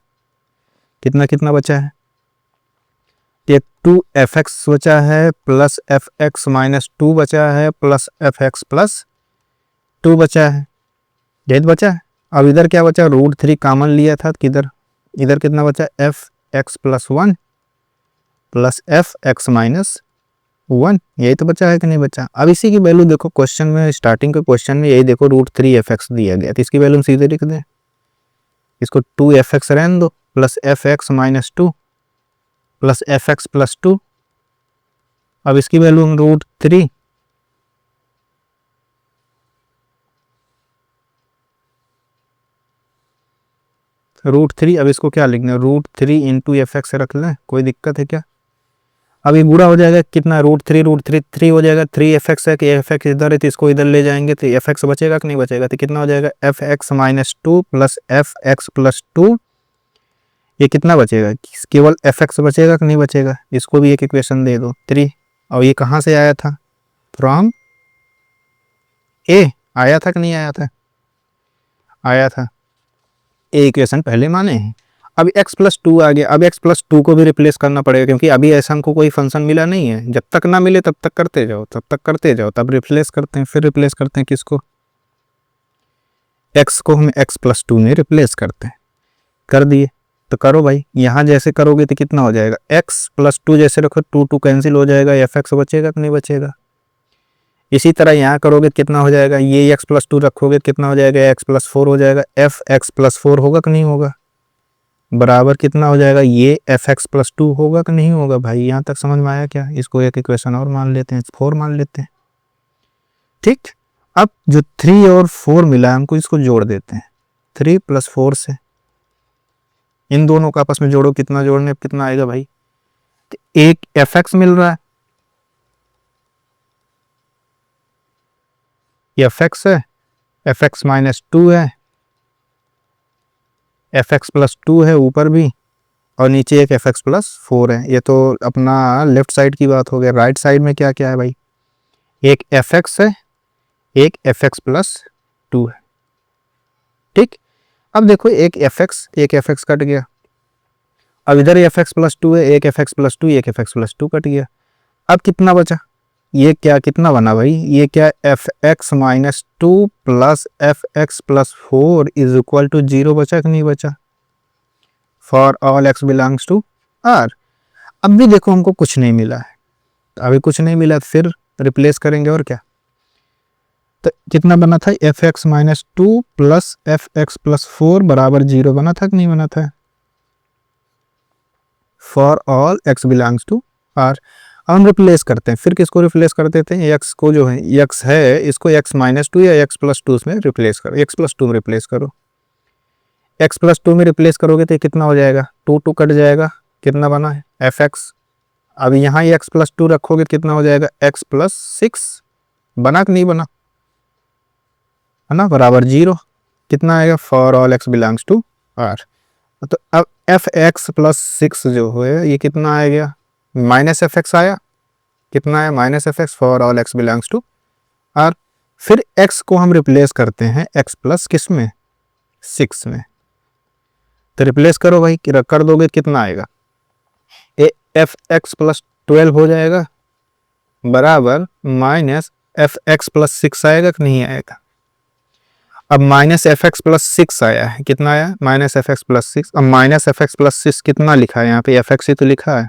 कितना कितना बचा है, ये 2 एफ एक्स बचा है प्लस एफ एक्स माइनस 2 बचा है प्लस एफ एक्स प्लस 2 बचा है, यही बचा है। अब इधर क्या बचा, रूट 3 कॉमन लिया था, किधर इधर कितना बचा, F x plus 1 plus f x minus 1, यही तो बचा है कि नहीं बचा। अब इसी की वैल्यू देखो क्वेश्चन में, स्टार्टिंग के क्वेश्चन में यही देखो √3 fx दिया गया, तो इसकी वैल्यू हम सीधे लिख दें, इसको 2 fx रहने दो plus fx minus 2 plus fx plus 2। अब इसकी वैल्यू हम √3, अब इसको क्या लिखना है, √3 इंटू fx रख लें, कोई दिक्कत है क्या। अब ये बुरा हो जाएगा, कितना √3 3 हो जाएगा, 3fx है कि fx इधर है तो इसको इधर ले जाएंगे तो fx बचेगा कि नहीं बचेगा, तो कितना हो जाएगा fx minus 2 plus fx plus 2। ये कितना बचेगा, केवल fx बचेगा कि नहीं बचेगा, इसको भी एक इक्वेशन दे दो 3। और ये कहाँ से आया था, फ्रॉम ए आया था कि नहीं आया था, आया था, ए इक्वेशन पहले माने हैं। अब x प्लस 2 आ गया, अब x प्लस 2 को भी रिप्लेस करना पड़ेगा, क्योंकि अभी ऐसा हमको कोई फंक्शन मिला नहीं है, जब तक ना मिले तब तक करते जाओ, तब तक करते जाओ, तब रिप्लेस करते हैं, फिर रिप्लेस करते हैं किसको, x को हम x प्लस 2 में रिप्लेस करते हैं, कर दिए। तो करो भाई, यहाँ जैसे करोगे तो कितना हो जाएगा, x प्लस 2 जैसे रखो 2 2 कैंसिल हो जाएगा, fx बचेगा कि नहीं बचेगा। इसी तरह यहाँ करोगे कितना हो जाएगा, ये x प्लस 2 रखोगे कितना हो जाएगा, x प्लस 4 हो जाएगा, fx प्लस 4 होगा कि नहीं होगा, बराबर कितना हो जाएगा, ये fx प्लस 2 होगा कि नहीं होगा। भाई यहाँ तक समझ में आया क्या, इसको एक इक्वेशन और मान लेते हैं, 4 मान लेते हैं, ठीक। अब जो 3 और 4 मिला है हमको, इसको जोड़ देते हैं 3 प्लस 4 से, इन दोनों को आपस में जोड़ो, कितना जोड़ने पे कितना आएगा भाई, तो एक fx मिल रहा है, ये fx है, fx माइनस 2 है, fx प्लस 2 है ऊपर भी, और नीचे एक fx प्लस 4 है। ये तो अपना लेफ्ट साइड की बात हो गया, राइट साइड में क्या क्या है भाई, एक fx है, एक fx प्लस 2 है, ठीक। अब देखो एक fx कट गया, अब इधर fx प्लस 2 है, एक fx प्लस 2, एक fx प्लस 2 कट गया। अब कितना बचा, ये क्या कितना बना भाई, ये क्या fx minus 2 plus fx plus 4 is equal to 0 बचा कि नहीं बचा, for all x belongs to r। अब भी देखो हमको कुछ नहीं मिला है, अभी कुछ नहीं मिला, फिर रिप्लेस करेंगे और क्या, तो कितना बना था, fx minus 2 plus fx plus 4 बराबर 0 बना था कि नहीं बना था, for all x belongs to r। अब हम रिप्लेस करते हैं, फिर किसको रिप्लेस कर देते हैं, x को, जो है x है इसको x माइनस 2 या x प्लस 2 में रिप्लेस करो, x प्लस 2 में रिप्लेस करो, x प्लस 2 में रिप्लेस करोगे तो कितना हो जाएगा, 2 2 कट जाएगा, कितना बना है fx। अब यहाँ ही x प्लस 2 रखोगे कितना हो जाएगा, x प्लस 6, बना कि नहीं बना, है ना, बराबर 0, कितना आएगा, for all x belongs to r। तो अब fx प्लस 6 जो है ये कितना आ गया, माइनस fx आया, कितना है minus fx, for all x belongs to r। फिर x को हम रिप्लेस करते हैं x प्लस किस में, 6 में, तो रिप्लेस करो भाई, कर दोगे कितना आएगा, fx प्लस 12 हो जाएगा, बराबर माइनस fx प्लस 6 आएगा कि नहीं आएगा। अब माइनस fx प्लस 6 आया है, कितना आया, माइनस fx प्लस 6। अब माइनस fx प्लस 6 कितना लिखा है यहाँ पे, fx ही तो लिखा है,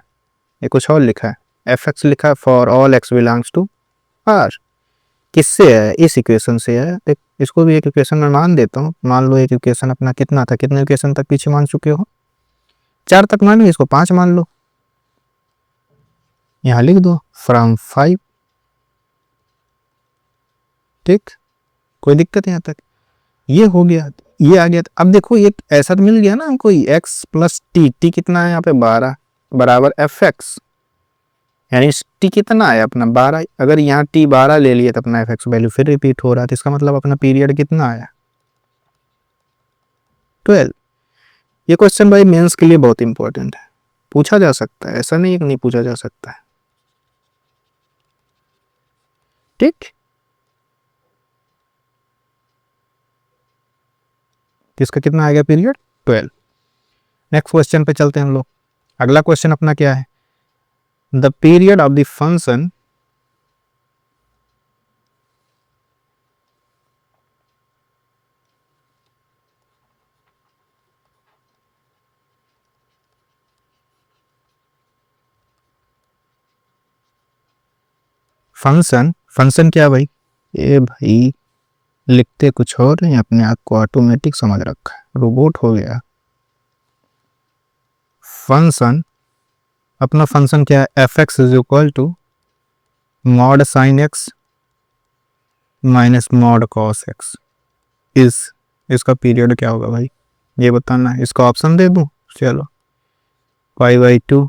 ये कुछ और लिखा है, fx लिखा है, for all x belongs to r। किससे है, इस इक्वेशन से है, देख इसको भी एक इक्वेशन में मान देता हूँ, मान लो एक इक्वेशन अपना कितना था, कितने इक्वेशन तक पीछे मान चुके हो, 4 तक मानो, इसको 5 मान लो, यहाँ लिख दो फ्रॉम 5, ठीक, कोई दिक्कत यहाँ तक, ये हो गया, ये आ गया। अब देखो ये ऐसा तो मिल गया ना हमको, x प्लस टी कितना है यहाँ पे 12 बराबर fx, यानी टी कितना है अपना 12, अगर यहाँ टी 12 ले लिए तो अपना fx वैल्यू फिर रिपीट हो रहा है, तो इसका मतलब अपना पीरियड कितना आया, 12। ये क्वेश्चन भाई मेंस के लिए बहुत इंपॉर्टेंट है, पूछा जा सकता है, ऐसा नहीं है कि नहीं पूछा जा सकता है, ठीक। इसका कितना आएगा पीरियड, 12। नेक्स्ट क्वेश्चन पे चलते हैं हम लोग, अगला क्वेश्चन अपना क्या है, the period of the function function, function क्या भाई, ये भाई लिखते कुछ और है, अपने आप को ऑटोमेटिक समझ रखा है, रोबोट हो गया। फंक्शन, अपना फंक्शन क्या है, f x is equal to mod sine x minus mod cos x. इसका पीरियड क्या होगा भाई, ये बताना है। इसका ऑप्शन दे दूं, चलो, pi by two,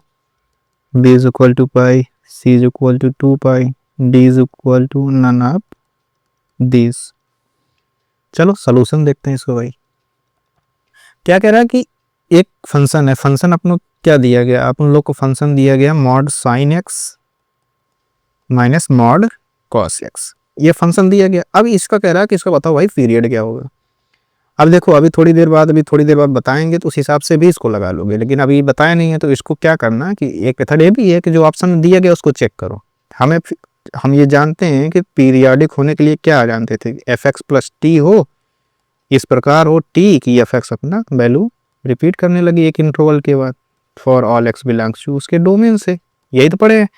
B is equal to pi, C is equal to 2 pi, D is equal to none of this. चलो सॉल्यूशन देखते हैं इसको भाई। क्या कह रहा है कि एक फंक्शन है, फंक्शन अपन क्या दिया गया, अपन लोग को फंक्शन दिया गया mod sine x minus mod cos x, ये फंक्शन दिया गया। अब इसका कह रहा है कि इसको बताओ भाई पीरियड क्या होगा। अब देखो अभी थोड़ी देर बाद बताएंगे तो उस हिसाब से भी इसको लगा लोगे, लेकिन अभी बताया नहीं है तो इसको क्या करना कि एक मेथड ये भी है कि जो ऑप्शन दिया गया उसको चेक करो। हम ये जानते हैं कि पीरियाडिक होने के लिए क्या जानते थे, एफ एक्स प्लस टी हो, इस प्रकार हो टी की एफ एक्स अपना वैल्यू रिपीट करने लगी एक इंटरवल के बाद for all x belongs to उसके डोमेन से, यही तो पढ़े हैं।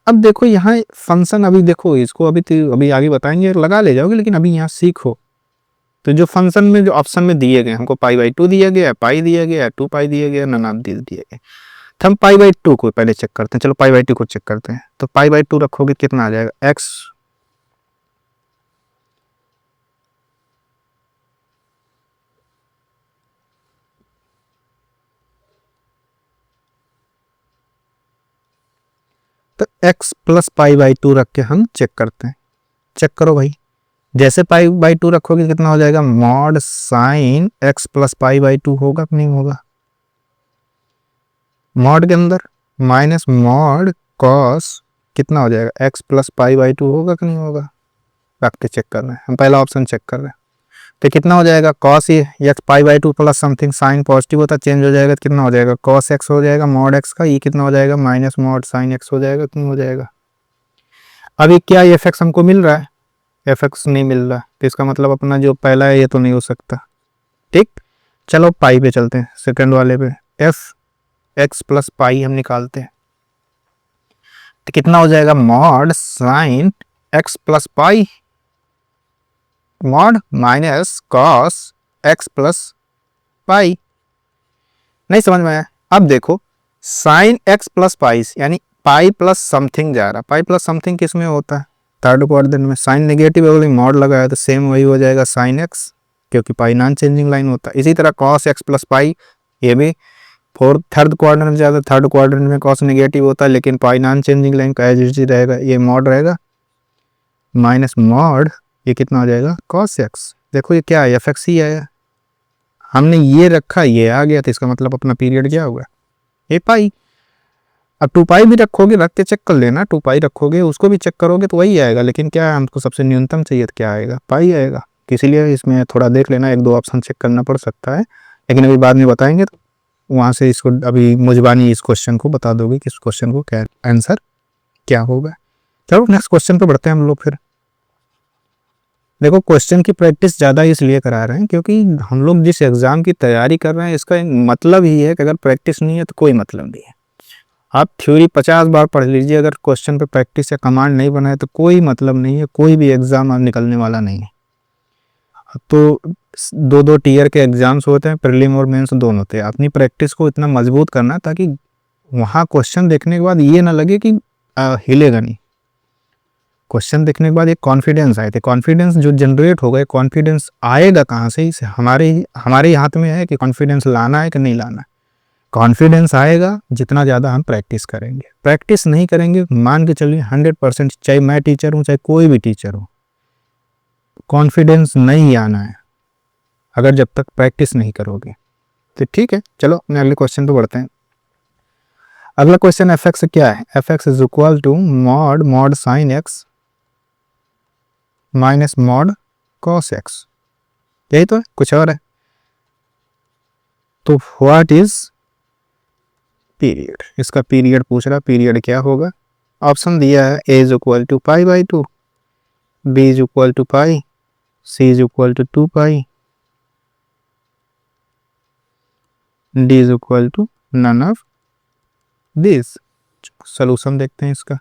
अब देखो यहाँ फंक्शन, अभी देखो इसको अभी आगे बताएंगे, लगा ले जाओगे, लेकिन अभी यहाँ सीखो। तो जो फंक्शन में जो ऑप्शन में दिए गए, हमको पाई बाई 2 दिया गया, पाई दिया गया, 2 पाई दिया गया, नन ऑफ दिस दिए गए। तो हम पाई बाई 2 को पहले चेक करते हैं, चलो पाई बाई 2 को चेक करते हैं। तो पाई बाई 2 रखोगे कितना आ जाएगा, एक्स तो x प्लस पाई बाई 2 रख के हम चेक करते हैं। चेक करो भाई, जैसे पाई बाई 2 रखोगे कितना हो जाएगा, mod sine x plus pi by 2 होगा कि नहीं होगा, मॉड के अंदर माइनस मॉड कॉस कितना हो जाएगा, x प्लस पाई बाई 2 होगा कि नहीं होगा, रख के चेक कर रहे हैं हम, पहला ऑप्शन चेक कर रहे हैं। तो कितना हो जाएगा, कॉस ये x pi by 2 plus something, sine positive होता चेंज हो जाएगा तो कितना हो जाएगा, कॉस एक्स हो जाएगा मॉड एक्स का, ये कितना हो जाएगा, माइनस मॉड साइन एक्स हो जाएगा, कितना हो जाएगा। अभी क्या एफ एक्स हमको मिल रहा है, एफ एक्स नहीं मिल रहा, तो इसका मतलब अपना जो पहला है ये तो नहीं हो सकता। ठीक, चलो पाई पे चलते हैं, सेकंड वाले पे, एफ एक्स प्लस पाई हम निकालते हैं तो कितना हो जाएगा, mod sine x plus pi mod minus cos x plus pi. नहीं समझ में आया। अब देखो साइन एक्स प्लस पाई यानी पाई प्लस समथिंग जा रहा, पाई प्लस समथिंग किस में होता है, थर्ड क्वाड्रेंट में। साइन नेगेटिव है, मॉड लगाया तो सेम वही हो जाएगा साइन एक्स, क्योंकि पाई नॉन चेंजिंग लाइन होता है। इसी तरह कॉस एक्स प्लस पाई, ये भी फोर्थ थर्ड क्वाड्रेंट में जाता, थर्ड क्वाड्रेंट में कॉस नेगेटिव होता है, लेकिन पाई नॉन चेंजिंग लाइन का एज इट इज रहेगा, ये मॉड रहेगा माइनस मॉड, ये कितना हो जाएगा, कॉस एक्स। देखो ये क्या है, एफ एक्स ही आया, हमने ये रखा ये आ गया, तो इसका मतलब अपना पीरियड क्या होगा, ये पाई। अब 2 पाई भी रखोगे, रख के चेक कर लेना, 2 पाई रखोगे उसको भी चेक करोगे तो वही आएगा, लेकिन क्या है हमको सबसे न्यूनतम चाहिए तो क्या आएगा, पाई आएगा। इसीलिए इसमें थोड़ा देख लेना, 1-2 ऑप्शन चेक करना पड़ सकता है, लेकिन अभी बाद में बताएंगे तो वहाँ से इसको अभी मुजबानी इस क्वेश्चन को बता दोगे कि इस क्वेश्चन को क्या आंसर क्या होगा। चलो नेक्स्ट क्वेश्चन पे बढ़ते हैं हम लोग फिर। देखो क्वेश्चन की प्रैक्टिस ज़्यादा इसलिए करा रहे हैं क्योंकि हम लोग जिस एग्ज़ाम की तैयारी कर रहे हैं इसका मतलब ही है कि अगर प्रैक्टिस नहीं है तो कोई मतलब नहीं है। आप थ्योरी 50 बार पढ़ लीजिए, अगर क्वेश्चन पे प्रैक्टिस या कमांड नहीं बनाए तो कोई मतलब नहीं है, कोई भी एग्ज़ाम निकलने वाला नहीं है। तो 2-2 टीयर के एग्ज़ाम्स होते हैं, प्रीलिम और मेंस दोनों होते हैं। अपनी प्रैक्टिस को इतना मजबूत करना ताकि वहाँ क्वेश्चन देखने के बाद ये ना लगे कि हिलेगा नहीं। क्वेश्चन देखने के बाद एक कॉन्फिडेंस आए थे, कॉन्फिडेंस जो जनरेट होगा, कॉन्फिडेंस आएगा कहाँ से, इसे हमारे हाथ में है कि कॉन्फिडेंस लाना है कि नहीं लाना है। कॉन्फिडेंस आएगा जितना ज़्यादा हम प्रैक्टिस करेंगे। प्रैक्टिस नहीं करेंगे, मान के चलिए 100%, चाहे मैं टीचर हूँ चाहे कोई भी टीचर हो, कॉन्फिडेंस नहीं आना है अगर जब तक प्रैक्टिस नहीं करोगे। तो ठीक है, चलो अपने अगले क्वेश्चन पे बढ़ते हैं। अगला क्वेश्चन एफ एक्स क्या है, f x is equal to mod sine x minus mod cos x, यही तो है, कुछ और है। तो व्हाट इज पीरियड, इसका पीरियड पूछ रहा, पीरियड क्या होगा। ऑप्शन दिया है, a is equal to pi by 2, b is equal to pi, C is equal to 2 pi, D is equal to none of this. Solution देखते हैं इसका।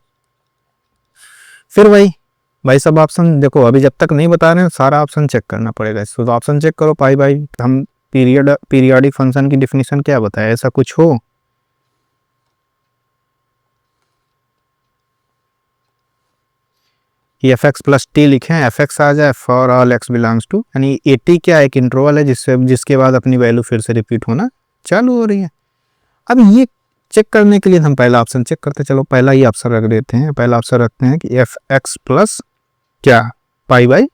फिर भाई सब ऑप्शन देखो, अभी जब तक नहीं बता रहे हैं सारा ऑप्शन चेक करना पड़ेगा। इसको तो ऑप्शन चेक करो पाई बाई, हम पीरियाडिक फंक्शन की डिफिनीशन क्या बताया, ऐसा कुछ हो? कि एफ एक्स प्लस टी लिखें, एफ एक्स आ जाए for all x belongs to, यानी ए टी क्या एक इंटरवल है जिसके बाद अपनी वैल्यू फिर से रिपीट होना चालू हो रही है। अब ये चेक करने के लिए हम पहला ऑप्शन चेक करते, चलो पहला ही ऑप्शन रख देते हैं। पहला ऑप्शन रखते हैं कि एफ एक्स प्लस क्या पाई बाई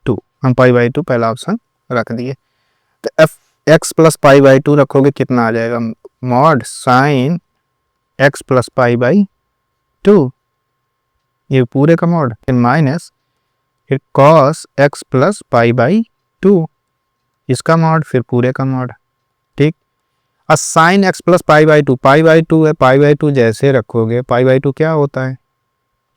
टू, हम पाई बाई टू पहला ऑप्शन रख दिए। तो f x plus pi by to रखोगे कितना आ जाएगा, mod sine x plus pi by to, ये पूरे का मॉड, माइनस फिर cos x plus pi by to, इसका मॉड, फिर पूरे का मॉड। ठीक, और sign x plus pi by to है, पाई बाई टू जैसे रखोगे, पाई बाई टू क्या होता है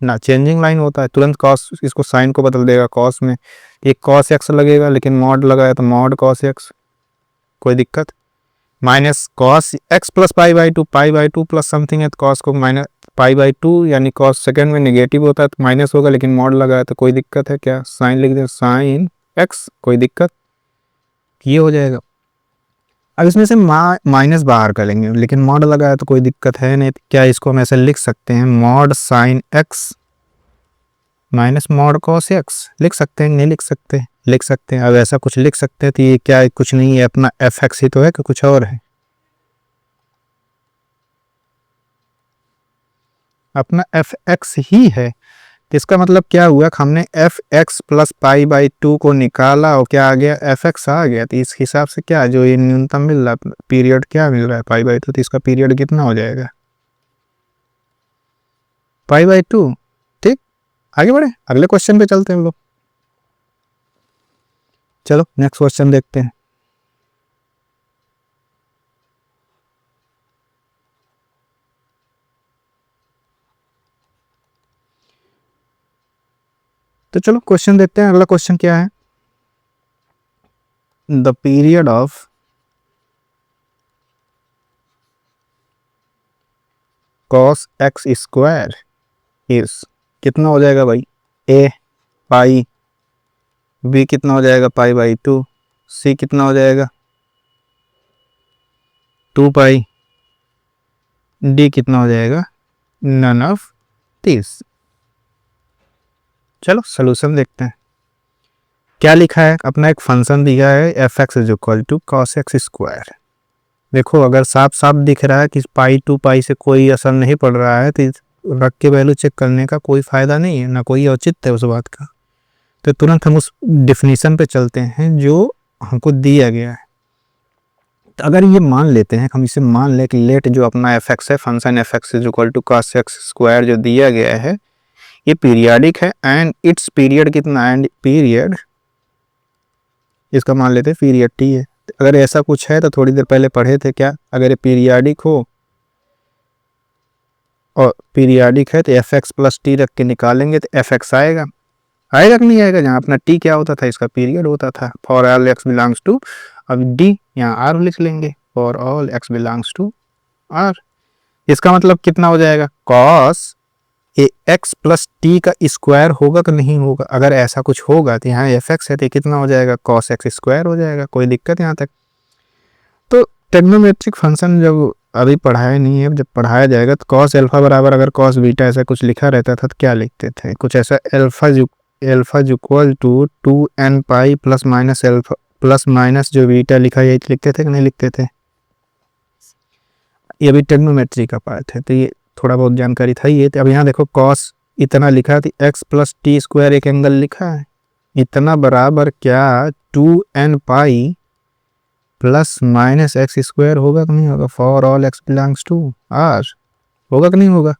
ना, चेंजिंग लाइन होता है, तुरंत कॉस इसको साइन को बदल देगा कॉस में, एक कॉस एक्स लगेगा, लेकिन मॉड लगाया तो मॉड कॉस एक्स, कोई दिक्कत। Minus cos x plus pi by two plus something है तो कॉस को माइनस पाई बाई टू, यानी कॉस सेकेंड में नेगेटिव होता है तो माइनस होगा, लेकिन मॉड लगाया तो कोई दिक्कत है क्या, साइन लिख दे साइन एक्स, कोई दिक्कत, ये हो जाएगा। अब इसमें से माइनस बाहर करेंगे, लेकिन मॉड लगाया तो कोई दिक्कत है नहीं, क्या इसको हम ऐसे लिख सकते हैं, mod sine x minus mod cos x, लिख सकते हैं नहीं लिख सकते, लिख सकते हैं। अब ऐसा कुछ लिख सकते हैं तो ये क्या है, कुछ नहीं है, अपना एफ एक्स ही तो है कि कुछ और है, अपना एफ एक्स ही है। तो इसका मतलब क्या हुआ, हमने F x plus pi by to को निकाला और क्या आ गया, एफ एक्स आ गया। तो इस हिसाब से क्या जो ये न्यूनतम मिल रहा है पीरियड क्या मिल रहा है पाई बाई टू, तो इसका पीरियड कितना हो जाएगा, पाई बाई टू। ठीक, आगे बढ़े, अगले क्वेश्चन पे चलते हैं हम लोग। चलो नेक्स्ट क्वेश्चन देखते हैं। तो चलो क्वेश्चन देखते हैं, अगला क्वेश्चन क्या है, the period of cos x square is, कितना हो जाएगा भाई, ए पाई, बी कितना हो जाएगा पाई बाई टू, सी कितना हो जाएगा 2 पाई, डी कितना हो जाएगा नन ऑफ दिस। चलो सोल्यूशन देखते हैं। क्या लिखा है, अपना एक फंक्शन दिया है f x is equal to cos x square. देखो अगर साफ साफ दिख रहा है कि पाई टू पाई से कोई असर नहीं पड़ रहा है तो रख के वैल्यू चेक करने का कोई फायदा नहीं है, ना कोई औचित्य है उस बात का। तो तुरंत हम उस डिफिनीशन पे चलते हैं जो हमको दिया गया है। तो अगर ये मान लेते हैं, हम इसे मान लें कि लेट जो अपना एफ एक्स है, function f x is equal to cos x square जो दिया गया है ये पीरियाडिक है एंड इट्स पीरियड कितना, एंड पीरियड इसका मान लेते हैं पीरियड टी है। अगर ऐसा कुछ है तो थोड़ी देर पहले पढ़े थे क्या, अगर ये पीरियाडिक हो और पीरियाडिक है तो एफ एक्स प्लस टी रख के निकालेंगे तो एफ एक्स आएगा, आएगा कि नहीं आएगा, जहाँ अपना टी क्या होता था, इसका पीरियड होता था, for all x belongs to, अब डी यहाँ आर लिख लेंगे, for all x belongs to R. इसका मतलब कितना हो जाएगा, cos a x plus t का स्क्वायर होगा कि नहीं होगा, अगर ऐसा कुछ होगा तो यहाँ एफ एक्स है तो कितना हो जाएगा कॉस एक्स स्क्वायर हो जाएगा, कोई दिक्कत यहाँ तक। तो ट्रिग्नोमेट्रिक फंक्शन जब अभी पढ़ाया नहीं है, जब पढ़ाया जाएगा तो कॉस एल्फा बराबर अगर कॉस बीटा ऐसा कुछ लिखा रहता था तो क्या लिखते थे, कुछ ऐसा alpha equal to 2n pi plus minus alpha plus minus जो बीटा लिखा है लिखते थे कि नहीं लिखते थे। ये भी ट्रिग्नोमेट्री का पार्ट है तो ये थोड़ा बहुत जानकारी था ये। तो अब यहाँ देखो कॉस इतना लिखा थी, एक्स प्लस टी स्क्वायर एक एंगल लिखा है, इतना बराबर क्या 2n pi plus minus x square होगा कि नहीं होगा, for all x belongs to R, होगा कि नहीं होगा।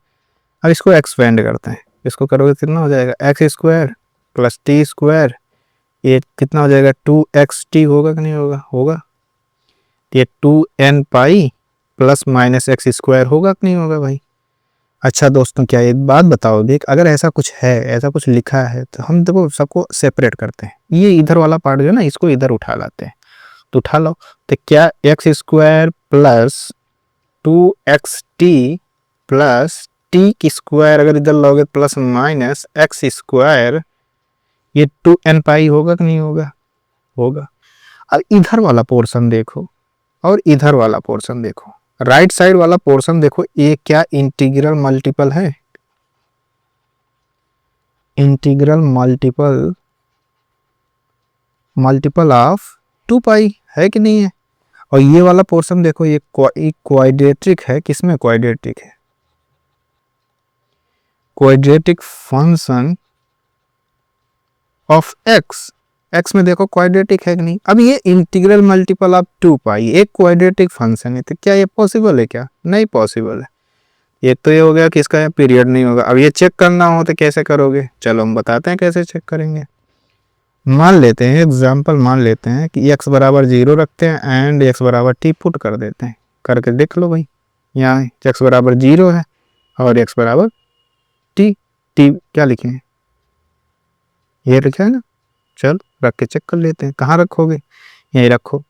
अब इसको एक्सपेंड करते हैं, इसको करोगे कितना हो जाएगा x square plus t square, ये कितना हो जाएगा 2xt होगा कि नहीं होगा, होगा। ये 2n pi plus minus x square होगा कि नहीं होगा भाई। अच्छा दोस्तों क्या एक बात बताओ, देख अगर ऐसा कुछ है, ऐसा कुछ लिखा है तो हम देखो सबको सेपरेट करते हैं, ये इधर वाला पार्ट जो है ना इसको इधर उठा लाते हैं, तो उठा लो। तो क्या x square plus 2xt plus T की स्क्वायर अगर इधर लोगे प्लस माइनस एक्स स्क्वायर, ये 2n पाई होगा कि नहीं होगा? होगा। अब इधर वाला पोर्शन देखो और इधर वाला पोर्शन देखो, राइट साइड वाला पोर्शन देखो, ये क्या इंटीग्रल मल्टीपल है? इंटीग्रल मल्टीपल ऑफ 2 पाई है कि नहीं है? और ये वाला पोर्शन देखो, ये क्वाड्रेटिक है। किसमें क्वाड्रेटिक है? Quadratic function of x, x में देखो क्वाड्रेटिक है कि नहीं? अब ये इंटीग्रल मल्टीपल ऑफ 2 पाई एक क्वाड्रेटिक फंक्शन है, तो क्या ये पॉसिबल है? क्या नहीं पॉसिबल है। ये तो ये हो गया कि इसका पीरियड नहीं होगा। अब ये चेक करना हो तो कैसे करोगे? चलो हम बताते हैं कैसे चेक करेंगे। मान लेते हैं एग्जांपल, मान लेते हैं कि x बराबर 0 रखते हैं एंड x बराबर t पुट कर देते हैं। करके देख लो भाई, यहाँ x बराबर 0 है और x बराबर t। t क्या लिखे हैं? ये लिखा है ना। चलो रख के चेक कर लेते हैं। कहाँ रखोगे? यहीं रखो।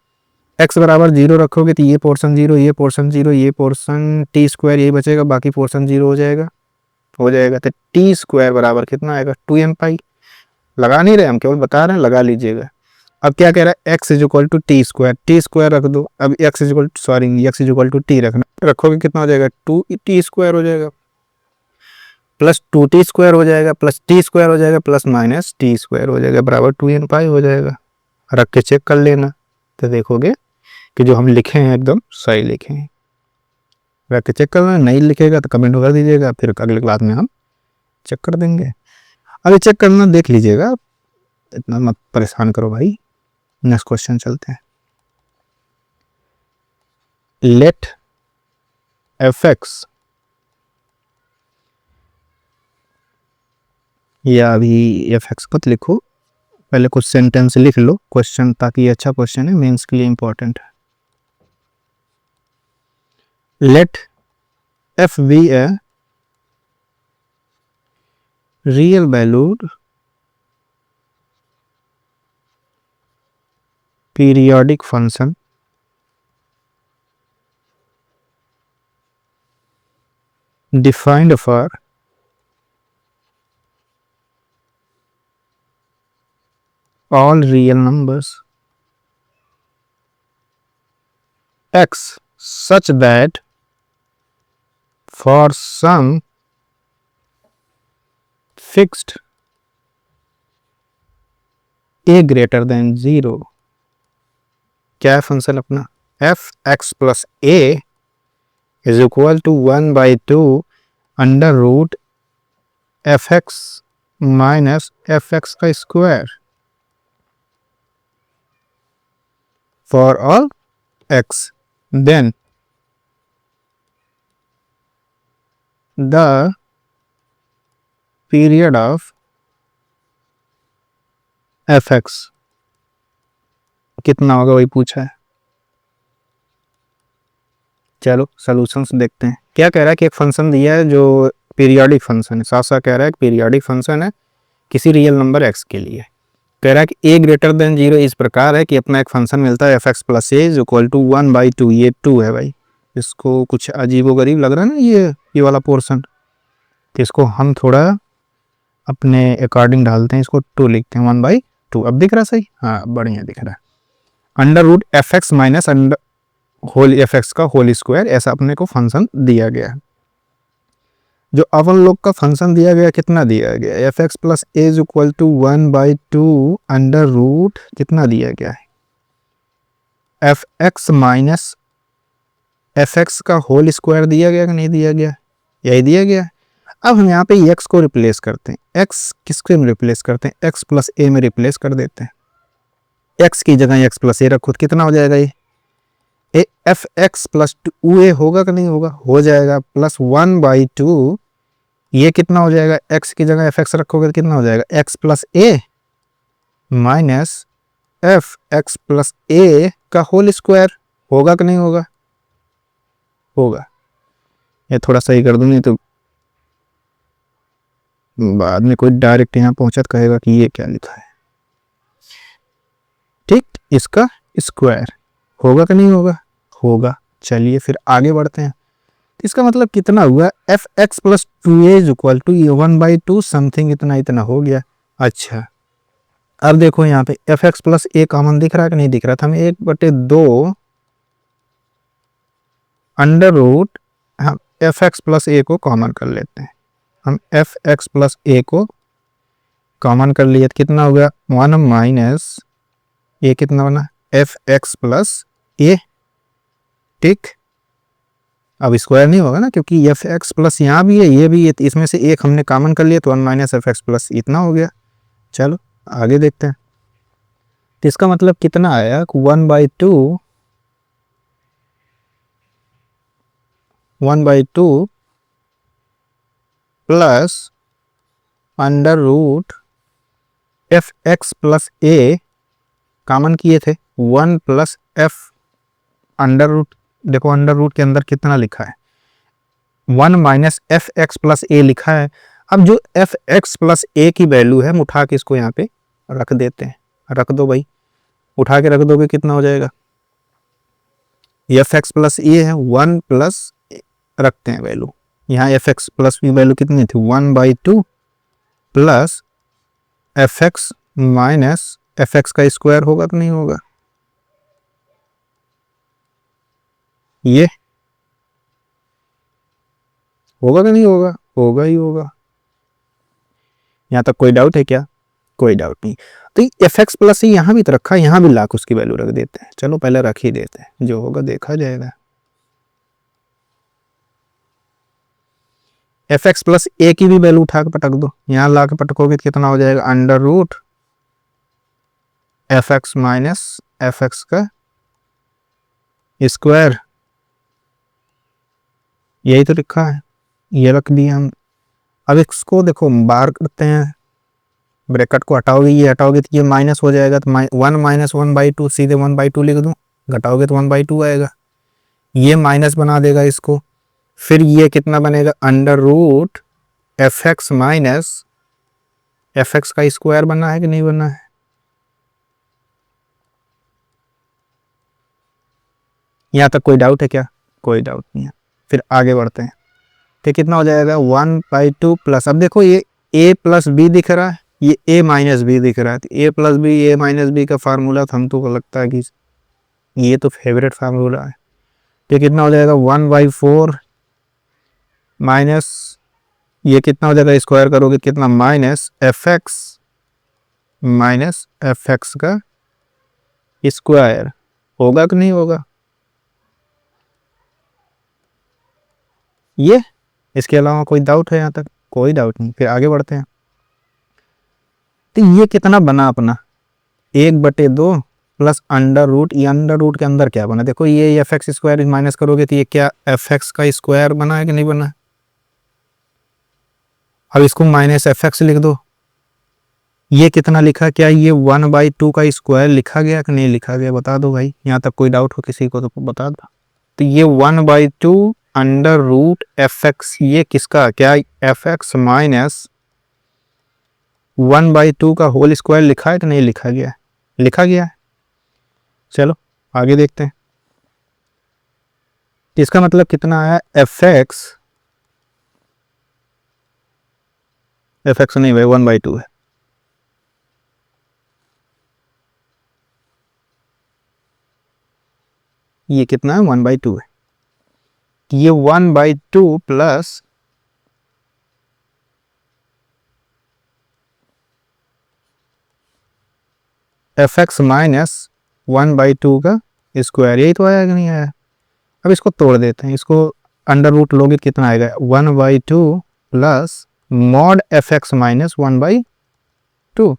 x बराबर 0 रखोगे तो ये पोर्शन 0, ये पोर्शन 0, ये पोर्शन टी स्क्वायर यही बचेगा, बाकी पोर्शन 0 हो जाएगा। तो टी स्क्वायर बराबर कितना आएगा? 2m पाई। लगा नहीं रहे हम, केवल बता रहे हैं, लगा लीजिएगा। अब क्या कह रहा है? x is equal to t square रख दो। अब x is equal to t रखोगे कितना हो जाएगा? 2t स्क्वायर हो जाएगा, प्लस 2t स्क्वायर हो जाएगा, प्लस t स्क्वायर हो जाएगा, प्लस माइनस t स्क्वायर हो जाएगा, बराबर 2n पाई हो जाएगा। रख के चेक कर लेना तो देखोगे कि जो हम लिखे हैं एकदम सही लिखे हैं। रख के चेक करना, नहीं लिखेगा तो कमेंट कर दीजिएगा, फिर अगले क्लास में हम चेक कर देंगे। अभी चेक करना देख लीजिएगा, इतना मत परेशान करो भाई। नेक्स्ट क्वेश्चन चलते हैं। लेट fx, या अभी fx मत लिखो, पहले कुछ सेंटेंस लिख लो क्वेश्चन, ताकि ये अच्छा क्वेश्चन है, मेंस के लिए इंपॉर्टेंट है। Let f be a real valued periodic function defined for all real numbers x such that for some fixed a greater than 0, क्या है फंक्शन अपना? f x plus a is equal to 1 by 2 under root f x minus f x का square for all x, then the period of f x कितना होगा वही पूछा है। चलो सॉल्यूशंस देखते हैं। क्या कह रहा है कि एक फंक्शन दिया है जो पीरियोडिक फंक्शन है, साथ साथ कह रहा है कि पीरियोडिक फंक्शन है किसी रियल नंबर x के लिए। कह रहा है कि a ग्रेटर देन 0 इस प्रकार है कि अपना एक फंक्शन मिलता है fx plus a is equal to 1/2। ये 2 है भाई, इसको कुछ अजीबोगरीब लग रहा है ना ये वाला पोर्शन, तो इसको हम थोड़ा अपने अकॉर्डिंग डालते हैं, इसको 2 लिखते हैं 1/2। अब दिख रहा सही? हाँ बढ़िया दिख रहा है। Under root f x minus under whole f x का होल स्क्वायर, ऐसा अपने को फंक्शन दिया गया है। जो अपन लोग का फंक्शन दिया गया कितना दिया गया? F x plus a is equal to 1/2 under root कितना दिया गया है? F x minus f x का होल स्क्वायर दिया गया कि नहीं दिया गया? यही दिया गया। अब हम यहाँ पे एक्स को रिप्लेस करते हैं। एक्स किसके में रिप्लेस करते हैं? एक्स प्लस ए में रिप्लेस कर देते हैं। एक्स की जगह एक्स प्लस ए रखो, कितना हो जाएगा? ये एफ एक्स प्लस 2a होगा कि नहीं होगा? हो जाएगा, प्लस 1/2 ये कितना हो जाएगा? x की जगह एफ एक्स रखोगे तो कितना हो जाएगा? x प्लस ए माइनस एफ एक्स प्लस ए का होल स्क्वायर होगा कि नहीं होगा? होगा। ये थोड़ा सही कर दूँ, नहीं तो बाद में कोई डायरेक्ट यहाँ पहुंचा तो कहेगा कि ये क्या लिखा है। ठीक, इसका स्क्वायर होगा कि नहीं होगा? होगा। चलिए फिर आगे बढ़ते हैं। इसका मतलब कितना हुआ, f x plus two a is equal to ये 1/2 समथिंग इतना इतना हो गया। अच्छा अब देखो यहाँ पे F x plus a common दिख रहा है कि नहीं दिख रहा था, हमें 1/2 अंडर रूट, हम एफ एक्स प्लस ए को कॉमन कर लेते हैं। हम एफ एक्स प्लस ए को कॉमन कर लिए तो कितना हो गया 1 माइनस ये कितना बना एफ एक्स प्लस ए, ठीक। अब स्क्वायर नहीं होगा ना क्योंकि एफ एक्स प्लस यहाँ भी है ये भी है, तो इसमें से एक हमने कॉमन कर लिया तो 1 माइनस एफ एक्स प्लस इतना हो गया। चलो आगे देखते हैं, तो इसका मतलब कितना आया 1/2 plus under root f x plus a common किए थे 1 प्लस एफ अंडर रूट, देखो अंडर रूट के अंदर कितना लिखा है 1 minus f x plus a लिखा है। अब जो एफ एक्स प्लस ए की वैल्यू है हम उठा के इसको यहाँ पे रख देते हैं, रख दो भाई, उठा के रख दोगे कितना हो जाएगा, एफ एक्स प्लस ए है 1 प्लस रखते हैं वैल्यू, यहाँ एफ एक्स प्लस की वैल्यू कितनी थी 1/2 plus f x minus f x का स्क्वायर होगा तो नहीं होगा, ये होगा कि नहीं होगा, होगा ही होगा। यहाँ तक कोई डाउट है क्या, कोई डाउट नहीं। तो एफ एक्स प्लस ही यहाँ भी तो रखा है, यहाँ भी लाख उसकी वैल्यू रख देते हैं, चलो पहले रख ही देते हैं, जो होगा देखा जाएगा। एफ एक्स प्लस ए की भी वैल्यू उठा के पटक दो, यहाँ ला के पटकोगे तो कितना हो जाएगा under root f x minus f x का स्क्वायर, यही तो लिखा है, ये रख दिए हम। अब इसको देखो बाहर करते हैं, ब्रैकेट को हटाओगे ये हटाओगे तो ये माइनस हो जाएगा, तो 1 माइनस 1/2 सीधे 1/2 लिख दूँ, घटाओगे तो 1/2 आएगा, ये माइनस बना देगा इसको, फिर ये कितना बनेगा under root f x minus f x का स्क्वायर बना है कि नहीं बना है, यहाँ तक कोई डाउट है क्या, कोई डाउट नहीं है। फिर आगे बढ़ते हैं, तो कितना हो जाएगा 1/2 प्लस, अब देखो ये a प्लस बी दिख रहा है, ये a माइनस बी दिख रहा है, तो a plus b a minus b का फार्मूला तो हम तो लगता है कि ये तो फेवरेट फार्मूला है। तो कितना हो जाएगा 1/4 माइनस ये कितना हो जाएगा स्क्वायर करोगे कितना minus f x minus f x का स्क्वायर, होगा कि नहीं होगा ये, इसके अलावा कोई डाउट है यहाँ तक, कोई डाउट नहीं। फिर आगे बढ़ते हैं, तो ये कितना बना अपना 1/2 प्लस अंडर रूट, ये अंडर रूट के अंदर क्या बना, देखो ये एफ एक्स स्क्वायर माइनस करोगे तो ये क्या एफ एक्स का स्क्वायर बना है कि नहीं बना। अब इसको माइनस एफ एक्स लिख दो, ये कितना लिखा, क्या ये 1/2 का स्क्वायर लिखा गया कि नहीं लिखा गया, बता दो भाई, यहाँ तक कोई डाउट हो किसी को तो बता दो। तो ये 1/2 अंडर रूट एफ एक्स, ये किसका, क्या एफ एक्स माइनस 1/2 का होल स्क्वायर लिखा है कि नहीं लिखा गया, लिखा गया है। चलो आगे देखते हैं, इसका मतलब कितना आया एफ एक्स नहीं भाई 1/2 है, ये कितना है 1/2 है, ये 1/2 प्लस एफ एक्स माइनस 1/2 का स्क्वायर, यही तो आया कि नहीं आया। अब इसको तोड़ देते हैं, इसको अंडर रूट लोगे कितना आएगा 1/2 plus mod F x minus 1/2,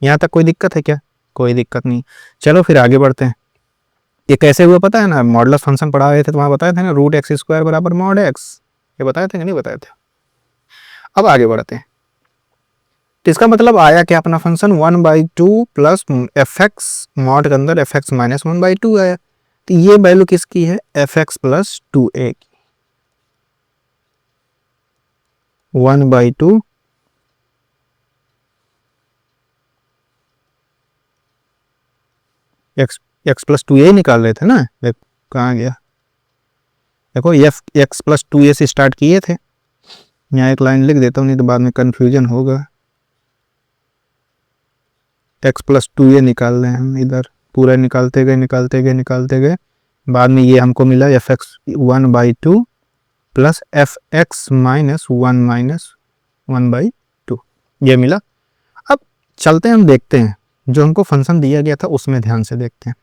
यहाँ तक कोई दिक्कत है क्या, कोई दिक्कत नहीं। चलो फिर आगे बढ़ते हैं, ये कैसे हुआ पता है ना, मॉडुलस फंक्शन पढ़ा रहे थे तो वहाँ बताए थे ना रूट एक्स स्क्वायर बराबर मॉड एक्स, ये बताए थे कि नहीं बताए थे। अब आगे बढ़ते हैं, तो इसका मतलब आया क्या अपना function 1/2 plus f x mod के अंदर एफ एक्स माइनस 1/2 आया, तो ये वैल्यू किसकी है एफ एक्स प्लस 2a की, 1/2 एक्स प्लस टू ए निकाल रहे थे ना, कहाँ गया, देखो एक्स प्लस टू ए से स्टार्ट किए थे। यहाँ एक लाइन लिख देता हूँ, नहीं तो बाद में कन्फ्यूजन होगा। एक्स प्लस टू ए निकाल रहे हैं हम, इधर पूरा निकालते गए, बाद में ये हमको मिला F x 1/2 plus f x -1/2, ये मिला। अब चलते हैं, हम देखते हैं जो हमको फंक्शन दिया गया था उसमें ध्यान से देखते हैं।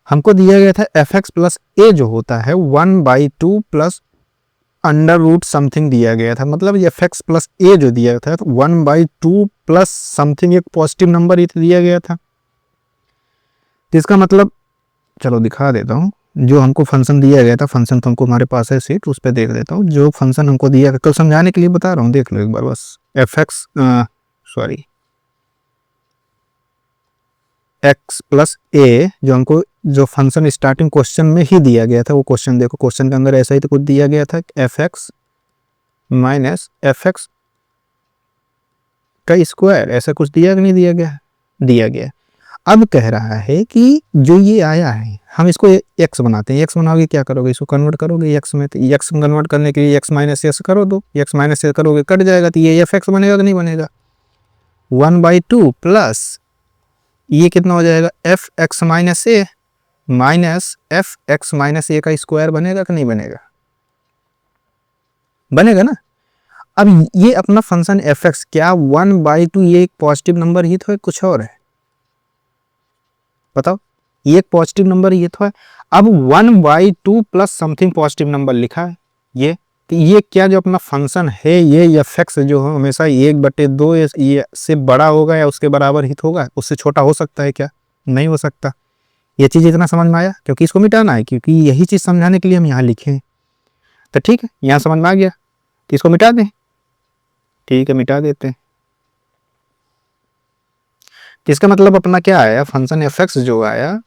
हमको दिया गया था एफ एक्स प्लस ए जो होता है 1/2 प्लस अंडर रूट समथिंग दिया गया था, मतलब एफ एक्स प्लस ए जो दिया था तो 1/2 प्लस समथिंग एक पॉजिटिव नंबर ही दिया गया था। तो इसका मतलब, चलो दिखा देता हूँ, जो हमको फंक्शन दिया गया था, फंक्शन तो हमको हमारे पास है सीट, उस पर देख देता हूँ। जो फंक्शन हमको दिया गया, कल समझाने के लिए बता रहा हूँ, देख लो एक बार बस। F x sorry x plus a जो हमको जो फंक्शन स्टार्टिंग क्वेश्चन में ही दिया गया था, वो क्वेश्चन देखो, क्वेश्चन के अंदर ऐसा ही तो कुछ दिया गया था, F x minus f x का स्क्वायर, ऐसा कुछ दिया कि नहीं दिया गया, दिया गया। अब कह रहा है कि जो ये आया है हम इसको एक्स बनाते हैं, एक्स बनाओगे क्या करोगे, इसको कन्वर्ट करोगे एक्स में, तो एक्स कन्वर्ट करने के लिए एक्स माइनस एक्स करो, दो एक्स माइनस एक्स करोगे कट जाएगा, तो ये एफ एक्स बनेगा कि नहीं बनेगा, 1/2 प्लस ये कितना हो जाएगा, एफ एक्स माइनस ए माइनस एफ एक्स माइनस ए का स्क्वायर बनेगा कि नहीं बनेगा, बनेगा ना। अब ये अपना फंक्शन एफ एक्स क्या 1/2 ये एक पॉजिटिव नंबर ही तो है, कुछ और है बताओ, ये एक पॉजिटिव नंबर ये तो है। अब 1/2 प्लस समथिंग पॉजिटिव नंबर लिखा है ये, तो ये क्या जो अपना फंक्शन है ये एफ एक्स जो है हमेशा 1/2 ये से बड़ा होगा या उसके बराबर ही होगा, उससे छोटा हो सकता है क्या, नहीं हो सकता। ये चीज़ इतना समझ में आया, क्योंकि इसको मिटाना है, क्योंकि यही चीज़ समझाने के लिए हम यहाँ लिखे हैं। तो ठीक है, यहाँ समझ में आ गया, तो इसको मिटा दें, ठीक है मिटा देते हैं। इसका मतलब अपना क्या आया, फंक्शन एफ एक्स जो आया,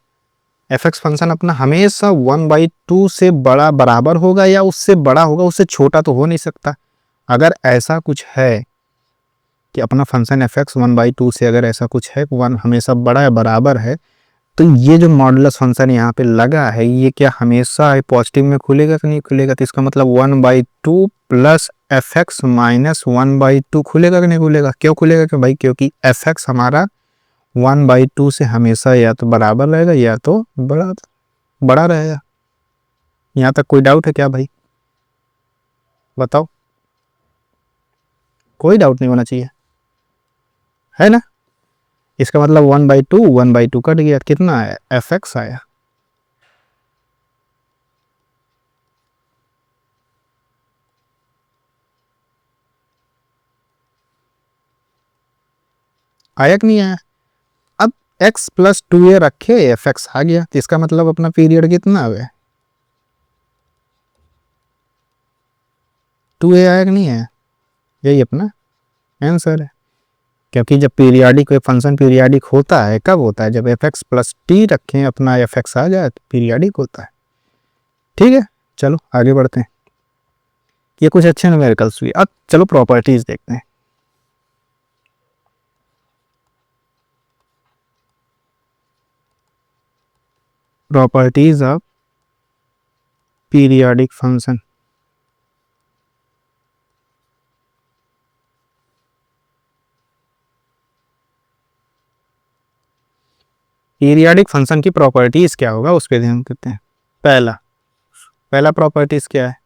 एफ एक्स फंक्शन अपना हमेशा 1/2 से बड़ा बराबर होगा या उससे बड़ा होगा, उससे छोटा तो हो नहीं सकता। अगर ऐसा कुछ है कि अपना फंक्शन एफ एक्स 1/2 से अगर ऐसा कुछ है, वन हमेशा बड़ा या बराबर है, तो ये जो मॉडुलस फंक्शन यहाँ पे लगा है ये क्या हमेशा पॉजिटिव में खुलेगा कि नहीं खुलेगा, तो इसका मतलब 1/2 प्लस एफ एक्स माइनस 1/2 खुलेगा कि नहीं खुलेगा, क्यों खुलेगा कि भाई क्योंकि एफ एक्स हमारा 1/2 से हमेशा या तो बराबर रहेगा या तो बड़ा रहेगा। यहाँ तक कोई डाउट है क्या भाई, बताओ, कोई डाउट नहीं होना चाहिए, है ना। इसका मतलब 1/2 कट गया, कितना आया, एफ एक्स आया। आया कि नहीं आया। अब x प्लस 2a रखे, एफ एक्स आ गया, तो इसका मतलब अपना पीरियड कितना है, 2a आया कि नहीं आया, यही अपना आंसर है। क्योंकि जब पीरियाडिक कोई फंक्शन पीरियाडिक होता है, कब होता है, जब एफ एक्स प्लस टी रखें अपना एफ एक्स आ जाए तो पीरियाडिक होता है। ठीक है, चलो आगे बढ़ते हैं, ये कुछ अच्छे न्यूमेरिकल्स हुए। अब चलो प्रॉपर्टीज देखते हैं। Properties of periodic function. Periodic function की प्रॉपर्टीज क्या होगा उस पर ध्यान देते हैं। पहला प्रॉपर्टीज क्या है,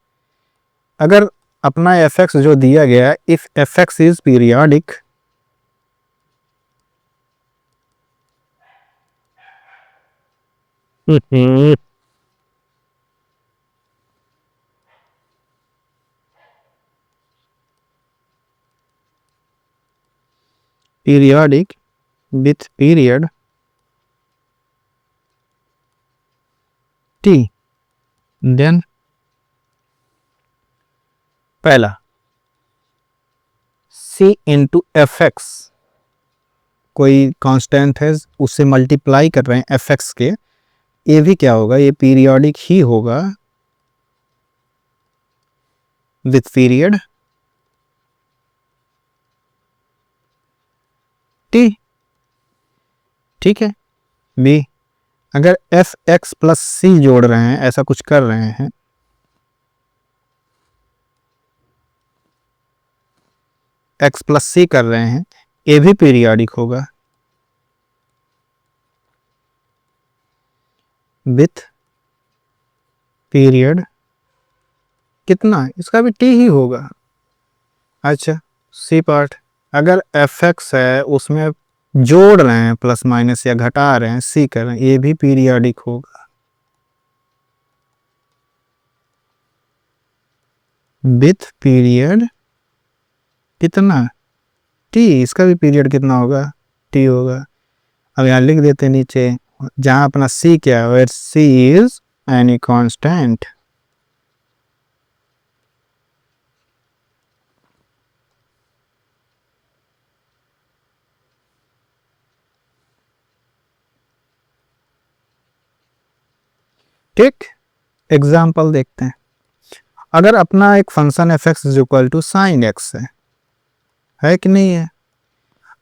अगर अपना एफ एक्स जो दिया गया है, if f x is periodic, periodic with period t, then पहला c इंटू एफ एक्स, कोई कांस्टेंट है उससे मल्टीप्लाई कर रहे हैं एफ एक्स के, ये भी क्या होगा, ये पीरियोडिक ही होगा विथ पीरियड टी। ठीक है, बी, अगर एफ एक्स प्लस सी जोड़ रहे हैं, ऐसा कुछ कर रहे हैं, एक्स प्लस सी कर रहे हैं, ये भी पीरियाडिक होगा विथ पीरियड कितना, इसका भी टी ही होगा। अच्छा सी पार्ट, अगर एफ एक्स है उसमें जोड़ रहे हैं प्लस माइनस या घटा रहे हैं, सी कर रहे हैं, ये भी पीरियाडिक होगा विथ पीरियड कितना, टी, इसका भी पीरियड कितना होगा, टी होगा। अब यहाँ लिख देते हैं नीचे, जहां अपना सी क्या है, where C is any constant, ठीक। एग्जाम्पल देखते हैं, अगर अपना एक function f x is equal to sine x है कि नहीं है।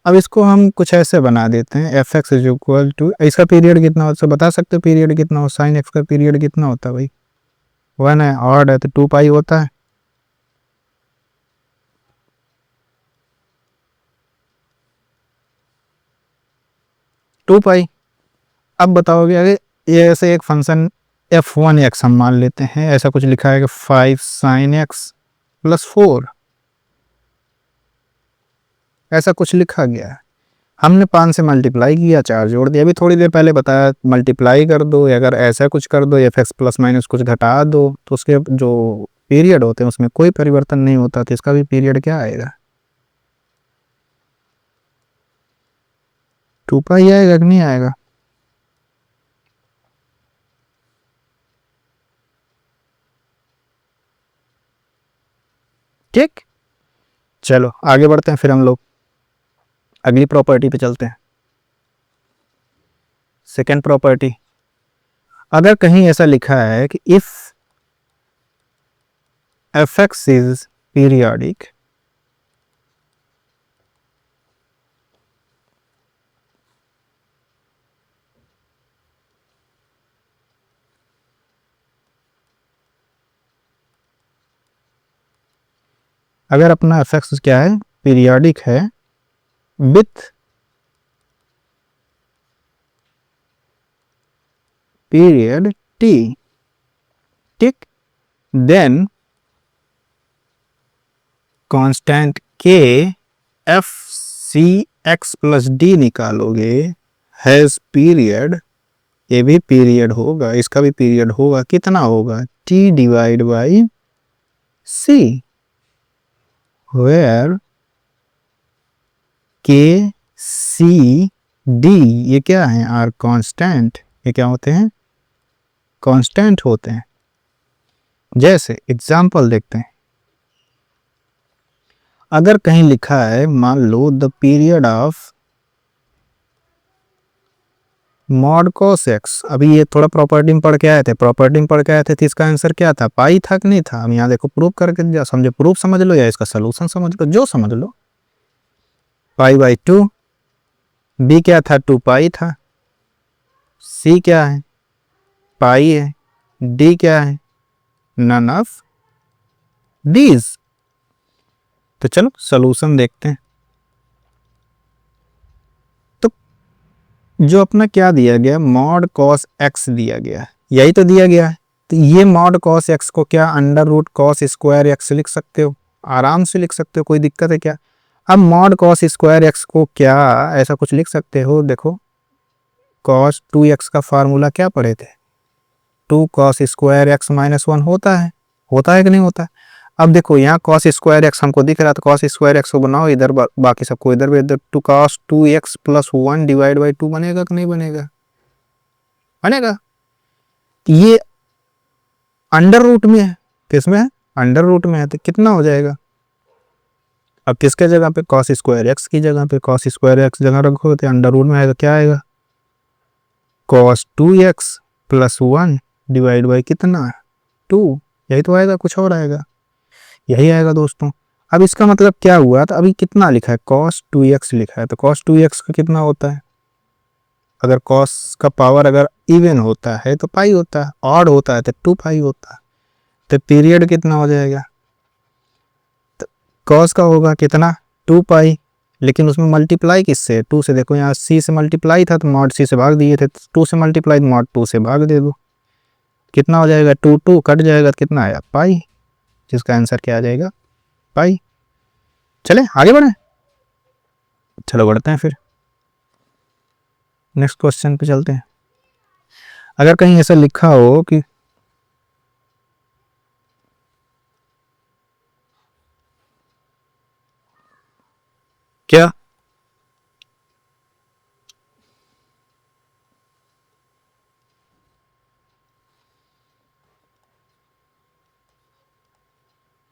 अब इसको हम कुछ ऐसे बना देते हैं, f x is equal to, इसका पीरियड कितना होता है बता सकते हो, पीरियड कितना हो, साइन एक्स का पीरियड कितना होता है भाई, 1 है, ऑड है तो 2 पाई होता है, टू पाई। अब बताओगे अगर ये ऐसे एक फंक्शन एफ वन एक्स हम मान लेते हैं, ऐसा कुछ लिखा है कि 5 साइन एक्स प्लस 4, ऐसा कुछ लिखा गया है, हमने 5 से मल्टीप्लाई किया, 4 जोड़ दिया, अभी थोड़ी देर पहले बताया मल्टीप्लाई कर दो, या अगर ऐसा कुछ कर दो, एफ एक्स प्लस माइनस कुछ घटा दो, तो उसके जो पीरियड होते हैं उसमें कोई परिवर्तन नहीं होता, तो इसका भी पीरियड क्या आएगा, 2 पाई आएगा कि नहीं आएगा। ठीक, चलो आगे बढ़ते हैं, फिर हम लोग अगली प्रॉपर्टी पे चलते हैं। सेकेंड प्रॉपर्टी, अगर कहीं ऐसा लिखा है कि if f x is periodic, अगर अपना एफ एक्स क्या है, पीरियाडिक है विथ पीरियड टी, ठीक, then constant k f c x plus d निकालोगे, हैज पीरियड, ये भी पीरियड होगा, इसका भी पीरियड होगा, कितना होगा, t divide by c, where k c D ये क्या है, आर कांस्टेंट, ये क्या होते हैं, कांस्टेंट होते हैं। जैसे एग्जाम्पल देखते हैं, अगर कहीं लिखा है, मान लो the period of mod cos x, अभी ये थोड़ा प्रॉपर्टी में पढ़ के आए थे, प्रॉपर्टी में पढ़ के आए थे, तो इसका आंसर क्या था, पाई था कि नहीं था। हम यहाँ देखो प्रूफ करके समझो, प्रूफ समझ लो या इसका सोल्यूशन समझ लो, जो समझ लो, पाई बाई 2, बी क्या था, 2 पाई था, सी क्या है, पाई है, डी क्या है, नन ऑफ डीज। तो चलो सोल्यूशन देखते हैं। तो जो अपना क्या दिया गया, मॉड कॉस एक्स दिया गया, यही तो दिया गया है, तो ये मॉड कॉस एक्स को क्या under root cos square x लिख सकते हो, आराम से लिख सकते हो, कोई दिक्कत है क्या। अब मॉड कॉस स्क्वायर एक्स को क्या ऐसा कुछ लिख सकते हो, देखो कॉस 2x का फार्मूला क्या पढ़े थे, 2 कॉस स्क्वायर एक्स माइनस 1 होता है कि नहीं होता है। अब देखो यहाँ कॉस स्क्वायर एक्स हमको दिख रहा था, कॉस स्क्वायर एक्स को बनाओ इधर, बाकी सबको इधर, इधर 2 cos 2x plus 1 divide by 2 बनेगा कि नहीं बनेगा, बनेगा। ये अंडर रूट में है, किसमें है, अंडर रूट में है, तो कितना हो जाएगा, अब किसके जगह पे, कॉस स्क्वायर एक्स की जगह पे, कॉस स्क्वायर एक्स जगह रखोगे तो अंडर रूट में आएगा, क्या आएगा, cos 2x plus 1 divide by कितना, 2, यही तो आएगा, कुछ और आएगा, यही आएगा दोस्तों। अब इसका मतलब क्या हुआ, तो अभी कितना लिखा है, cos 2x लिखा है, तो cos 2x का कितना होता है, अगर कॉस का पावर अगर इवन होता है तो पाई होता है, ऑड होता है तो 2 पाई होता है। तो पीरियड कितना हो जाएगा, तो कॉस का होगा कितना 2 पाई, लेकिन उसमें मल्टीप्लाई किससे 2 से, देखो यहाँ सी से मल्टीप्लाई था तो मॉड सी से भाग दिए थे, 2 से मल्टीप्लाई मॉड 2 से भाग दे दो, कितना हो जाएगा 2 2 कट जाएगा तो कितना आया पाई, जिसका आंसर क्या आ जाएगा पाई। चले आगे बढ़े, चलो बढ़ते हैं फिर नेक्स्ट क्वेश्चन पे चलते हैं। अगर कहीं ऐसा लिखा हो कि क्या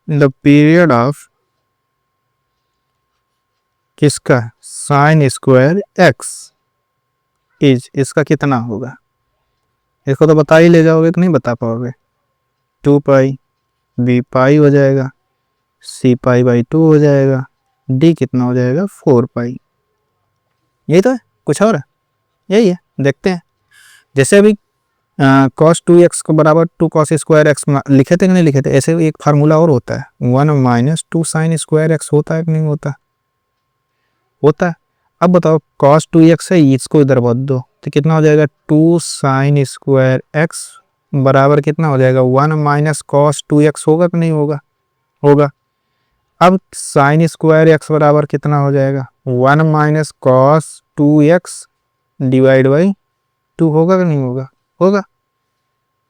द पीरियड ऑफ किसका साइन स्क्वायर एक्स इज, इसका कितना होगा, इसको तो बता ही ले जाओगे तो नहीं बता पाओगे। 2 पाई, बी पाई हो जाएगा, सी पाई बाई 2 हो जाएगा, डी कितना हो जाएगा 4 पाई। यही तो है, कुछ और है, यही है, देखते हैं। जैसे अभी कॉस 2x को बराबर 2 कॉस स्क्वायर एक्स लिखे थे कि नहीं लिखे थे, ऐसे एक फार्मूला और होता है 1 माइनस 2 साइन स्क्वायर एक्स, होता है कि नहीं होता, होता है। अब बताओ कॉस 2x है, इसको इधर बदल दो तो कितना हो जाएगा 2 साइन स्क्वायर एक्स बराबर कितना हो जाएगा 1 माइनस कॉस 2x, होगा कि नहीं होगा, होगा। अब साइन स्क्वायर एक्स बराबर कितना हो जाएगा 1 minus cos 2x divide by 2, होगा कि नहीं होगा, होगा,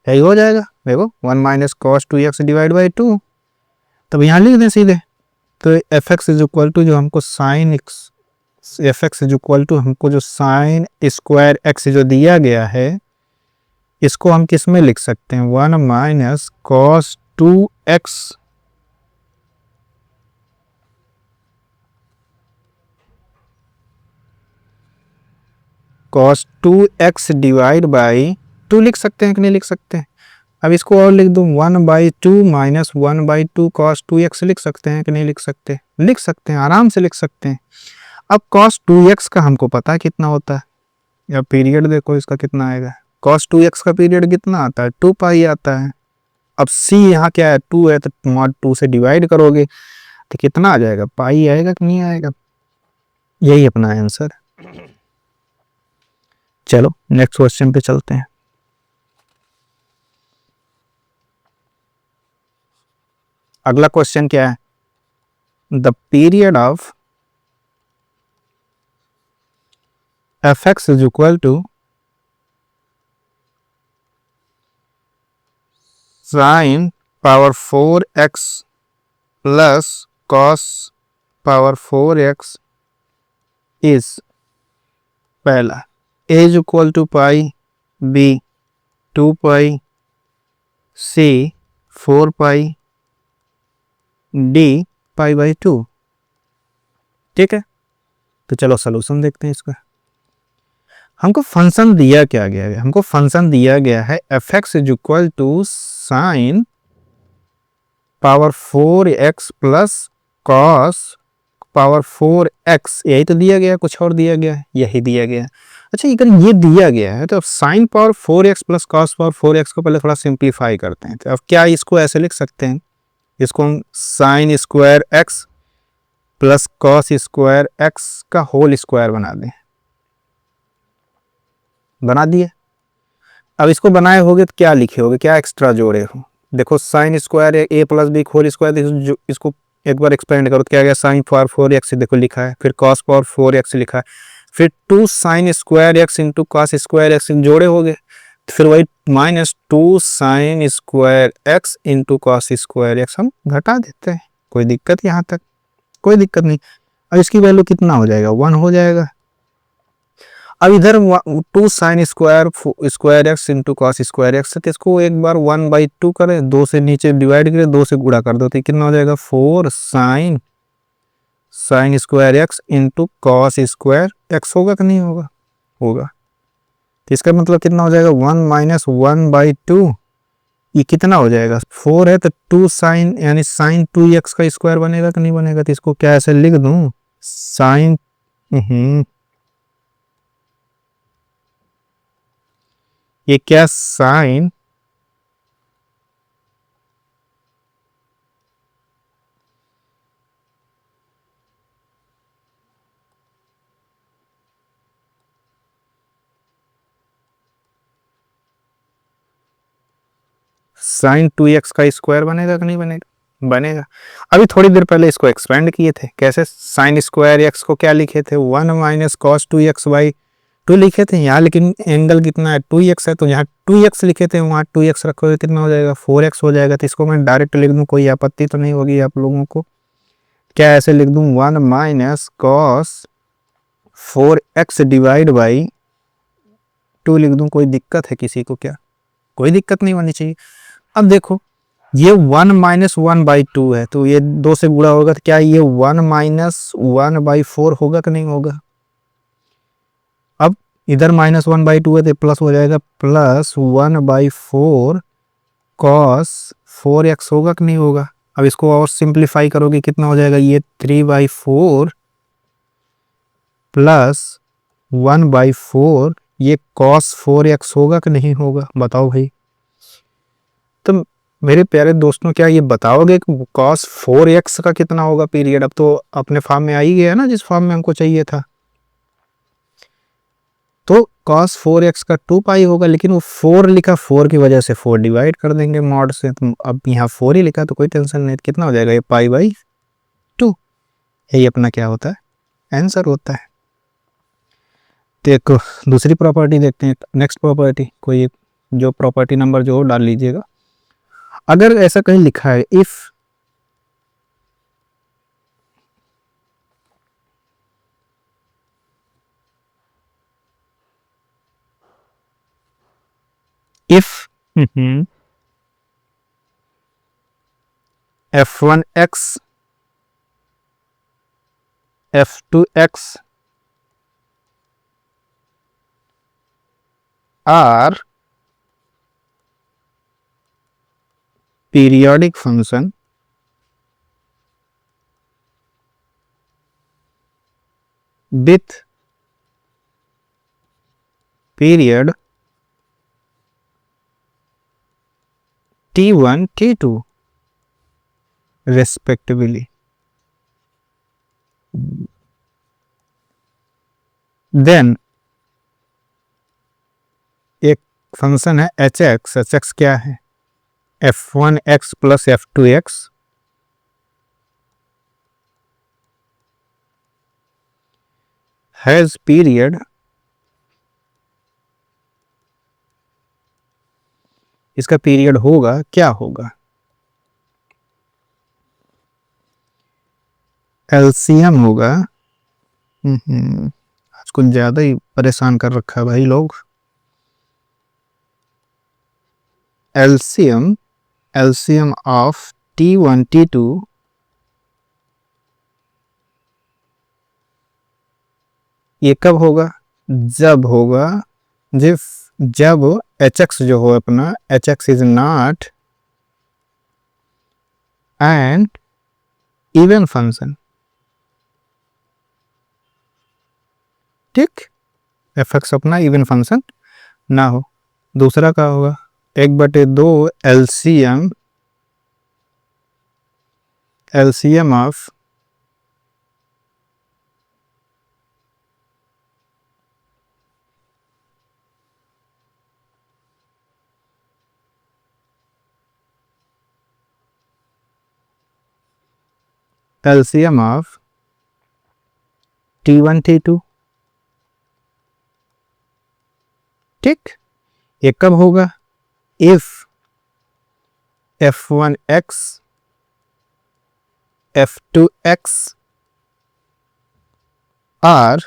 यही हो जाएगा। देखो 1 minus cos 2x divide by 2, तब यहाँ लिख दें सीधे। तो f x is equal to जो हमको sine x, f x is equal to हमको जो साइन स्क्वायर एक्स जो दिया गया है, इसको हम किस में लिख सकते हैं 1 minus cos 2x cos 2x divide by 2 लिख सकते हैं कि नहीं लिख सकते हैं। अब इसको और लिख दूं 1/2 माइनस 1/2 कॉस 2x लिख सकते हैं कि नहीं लिख सकते, लिख सकते हैं, आराम से लिख सकते हैं। अब cos 2x का हमको पता है कितना होता है, या पीरियड देखो इसका कितना आएगा, cos 2x का पीरियड कितना आता है 2 पाई आता है। अब c यहाँ क्या है 2 है, तो मॉड 2 से डिवाइड करोगे तो कितना आ जाएगा पाई आएगा कि नहीं आएगा, यही अपना आंसर। चलो नेक्स्ट क्वेश्चन पे चलते हैं। अगला क्वेश्चन क्या है, the period of fx is equal to sin power 4x plus cos power 4x is, पहला a is equal to pi, b 2 pi, c 4 pi, d pi by 2। ठीक है, तो चलो सॉल्यूशन देखते हैं इसका। हमको फंक्शन दिया क्या गया है, हमको फंक्शन दिया गया है f x is equal to sine power 4x plus cos power 4x, यही तो दिया गया, कुछ और दिया गया है, यही दिया गया है। अच्छा अगर ये दिया गया है तो अब sign power 4x plus cos power 4x को पहले थोड़ा सिंप्लीफाई करते हैं। तो अब क्या इसको ऐसे लिख सकते हैं, इसको हम sine square x plus cos square x का होल स्क्वायर बना दें, बना दिए। अब इसको बनाए होगे तो क्या लिखे होगे, क्या एक्स्ट्रा जोड़े हो, देखो साइन स्क्वायर ए प्लस बी होल स्क्वायर, इसको एक बार एक्सपेंड करो तो क्या गया साइन पावर 4x देखो लिखा है, फिर कॉस पावर 4x लिखा है, फिर 2 sine square x into cos square x जोड़े हो गए, तो फिर वही minus 2 sine square x into cos square x हम घटा देते हैं। कोई दिक्कत यहाँ तक, कोई दिक्कत नहीं। अब इसकी वैल्यू कितना हो जाएगा 1 हो जाएगा। अब इधर 2 sine square x into cos square x, तो इसको एक बार 1/2 करें, 2 से नीचे डिवाइड करें, 2 से गुणा कर दो तो कितना हो जाएगा 4 sine square x into cos square x, होगा कि नहीं होगा, होगा। तो इसका मतलब कितना हो जाएगा 1 माइनस 1/2, ये कितना हो जाएगा 4 है तो 2 साइन यानी साइन 2x का स्क्वायर बनेगा कि नहीं बनेगा। तो इसको क्या ऐसे लिख दूं साइन ये क्या साइन साइन 2x का स्क्वायर बनेगा कि नहीं बनेगा? बनेगा। अभी थोड़ी देर पहले इसको एक्सपेंड किए थे, कैसे? साइन स्क्वायर एक्स को क्या लिखे थे? 1 माइनस कॉस 2x बाई 2 लिखे थे यहाँ, लेकिन एंगल कितना है? 2x है, तो यहाँ 2x लिखे थे, वहाँ 2x रखोगे कितना हो जाएगा? 4x हो जाएगा। तो इसको मैं डायरेक्ट लिख दूँ, कोई आपत्ति तो नहीं होगी आप लोगों को? क्या ऐसे लिख दूँ? 1 minus cos 4x divide by 2 लिख दूँ? कोई दिक्कत है किसी को क्या? कोई दिक्कत नहीं होनी चाहिए। अब देखो, ये 1 माइनस 1/2 है, तो ये 2 से गुणा होगा, तो क्या ये 1 माइनस 1/4 होगा कि नहीं होगा? अब इधर -1/2 है तो प्लस हो जाएगा, प्लस 1/4 कॉस 4x होगा कि नहीं होगा? अब इसको और सिंप्लीफाई करोगे कितना हो जाएगा? ये 3/4 प्लस 1/4, ये कॉस 4x होगा कि नहीं होगा? बताओ भाई। तो मेरे प्यारे दोस्तों, क्या ये बताओगे कि कॉस 4x का कितना होगा पीरियड? अब तो अपने फॉर्म में आ ही गया ना, जिस फॉर्म में हमको चाहिए था। तो cos 4x का 2 पाई होगा, लेकिन वो 4 लिखा, 4 की वजह से 4 डिवाइड कर देंगे मॉड से, तो अब यहाँ 4 ही लिखा तो कोई टेंशन नहीं। कितना हो जाएगा? ये पाई बाई 2। यही अपना क्या होता है? आंसर होता है। तो एक दूसरी प्रॉपर्टी देखते हैं, नेक्स्ट प्रॉपर्टी कोई जो प्रॉपर्टी नंबर जो डाल लीजिएगा। अगर ऐसा कहीं लिखा है, if f1x f2x are periodic function with period t1 t2 respectively, then एक फंक्शन है hx, hx क्या है? f1x plus f2x has period, इसका पीरियड होगा, क्या होगा? एलसीएम होगा। आज कुछ ज्यादा ही परेशान कर रखा है भाई लोग। एलसीएम ऑफ t1 t2 ये कब होगा? जब होगा जब hx जो हो अपना, hx is not an even function. ठीक, fx अपना इवन फंक्शन ना हो। दूसरा क्या होगा? 1/2 एलसीएम ऑफ t1 t2। ठीक, ये कब होगा? If f1x f2x are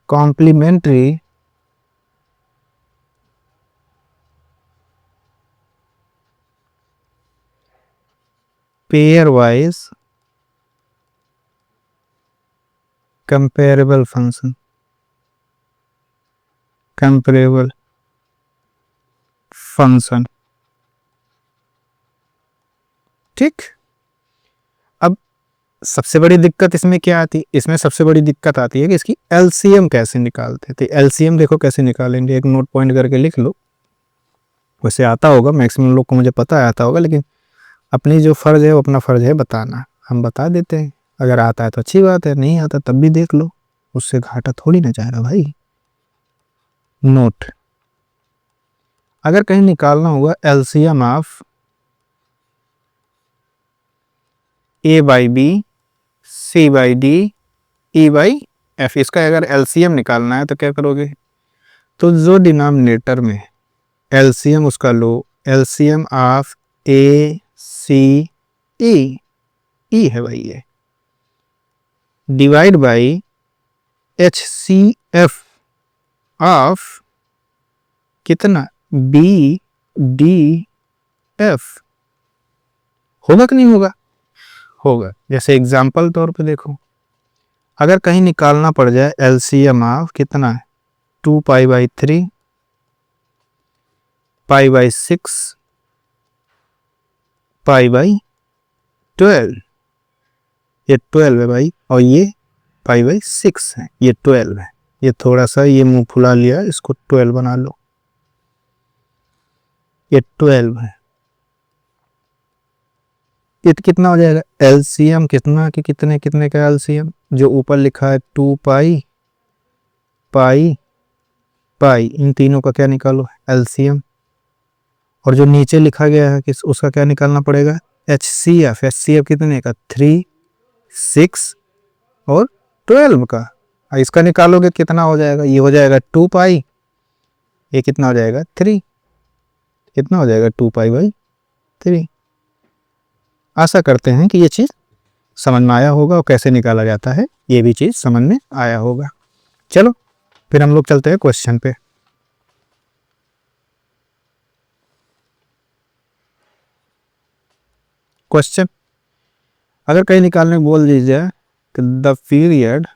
complementary pairwise comparable function, comparable function। ठीक, अब सबसे बड़ी दिक्कत इसमें क्या आती है, इसमें सबसे बड़ी दिक्कत आती है कि इसकी एलसीएम कैसे निकालते थे। एलसीएम देखो कैसे निकालेंगे, एक नोट पॉइंट करके लिख लो। वैसे आता होगा, मैक्सिमम लोग को मुझे पता है आता होगा, लेकिन अपनी जो फ़र्ज़ है वो अपना फ़र्ज़ है बताना, हम बता देते हैं। अगर आता है तो अच्छी बात है, नहीं आता तब भी देख लो, उससे घाटा थोड़ी ना जा रहा भाई। नोट, अगर कहीं निकालना होगा LCM of a by b, c by d, e by f, इसका अगर एलसीएम निकालना है तो क्या करोगे, तो जो डिनोमिनेटर में एलसीएम उसका लो, एलसीएम ऑफ ए सी ई, ई है भाई ये, डिवाइड बाई एच सी एफ ऑफ कितना, बी डी एफ। होगा कि नहीं होगा, होगा। जैसे एग्जाम्पल तौर पे देखो, अगर कहीं निकालना पड़ जाए एलसीएम ऑफ कितना है, 2 pi by 3, pi by 6, pi by 12, ये 12 है भाई, और ये पाई बाई 6 है, ये 12 है। ये थोड़ा सा ये मुंह फुला लिया, इसको 12 बना लो, ये 12 है। ये कितना हो जाएगा एलसीएम, कितना कि कितने कितने का एलसीएम, जो ऊपर लिखा है 2 पाई पाई पाई, इन तीनों का क्या निकालो एलसीएम, और जो नीचे लिखा गया है कि उसका क्या निकालना पड़ेगा, एच सी एफ। एच सी एफ कितने का, 3, 6 और 12 का। इसका निकालोगे कितना हो जाएगा, ये हो जाएगा 2 पाई, ये कितना हो जाएगा 3, कितना हो जाएगा 2 पाई बाई 3। आशा करते हैं कि ये चीज़ समझ में आया होगा और कैसे निकाला जाता है ये भी चीज़ समझ में आया होगा। चलो फिर हम लोग चलते हैं क्वेश्चन पे। क्वेश्चन, अगर कहीं निकालने को बोल दीजिए कि the period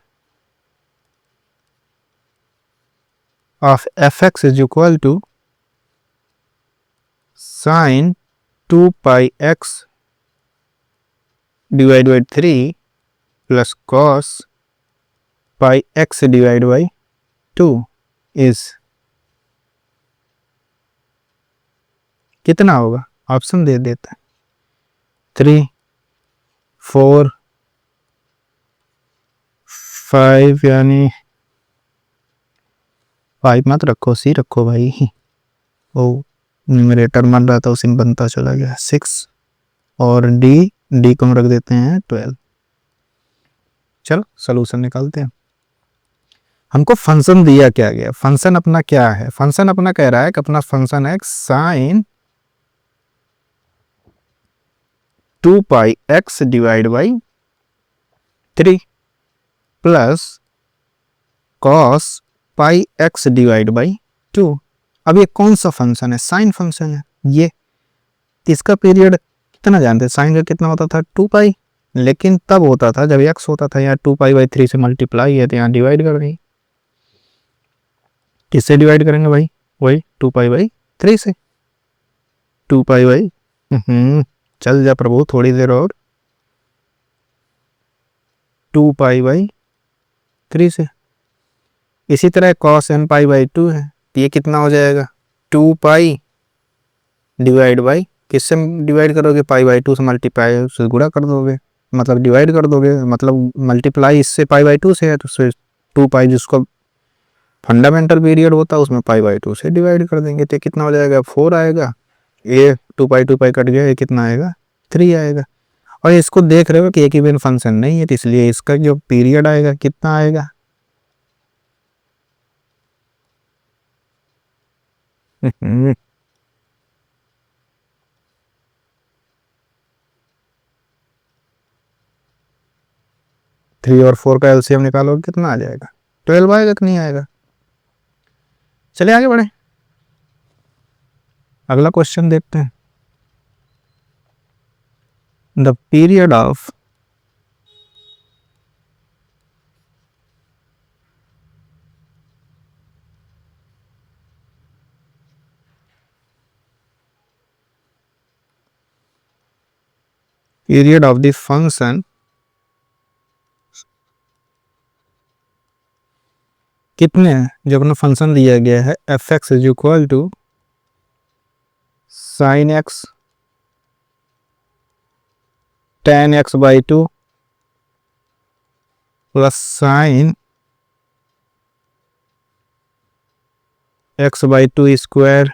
of f x is equal to sine 2 pi x divide by 3 plus cos pi x divide by 2 is कितना होगा, ऑप्शन दे देते हैं 3, 4, 5, यानी 5 मत रखो, सी रखो भाई, वो न्यूमरेटर मान रहा था उसी में बनता चला गया, 6 और डी को हम रख देते हैं 12। चलो सोल्यूशन निकालते हैं। हमको फंक्शन दिया क्या गया, फंक्शन अपना क्या है, फंक्शन अपना कह रहा है कि अपना फंक्शन है sine 2 pi x divide by 3 plus cos pi x divide by 2। अब ये कौन सा फंक्शन है, साइन फंक्शन है ये। इसका पीरियड कितना जानते हैं, साइन का कितना होता था 2 पाई, लेकिन तब होता था जब एक्स होता था, यहाँ 2 पाई बाई 3 से मल्टीप्लाई है तो यहाँ डिवाइड कर रही, किससे डिवाइड करेंगे भाई, वही 2 पाई बाई 3 से, 2 पाई बाई चल जा प्रभु थोड़ी देर और, 2 पाई बाई 3 से। इसी तरह cos n पाई बाई 2 है, तो ये कितना हो जाएगा 2 पाई डिवाइड बाई, किससे डिवाइड करोगे, पाई बाई 2 से मल्टीप्लाई से गुणा कर दोगे, मतलब डिवाइड कर दोगे, मतलब मल्टीप्लाई इससे पाई बाई 2 से है, तो उससे 2 पाई जिसको फंडामेंटल पीरियड होता है उसमें पाई बाई 2 से डिवाइड कर देंगे, तो कितना हो जाएगा 4 आएगा, ये 2 पाई कट गया, ये कितना आएगा 3 आएगा। और इसको देख रहे हो कि एक इवन फंक्शन नहीं है, तो इसलिए इसका जो पीरियड आएगा कितना आएगा 3 और 4 का एलसीएम निकालोगे कितना आ जाएगा, 12 आएगा कि नहीं आएगा। चलिए आगे बढ़े, अगला क्वेश्चन देखते हैं। The period of the function कितने हैं, जो अपना फंक्शन दिया गया है f x is equal to sine x tan x by two plus sine x by two square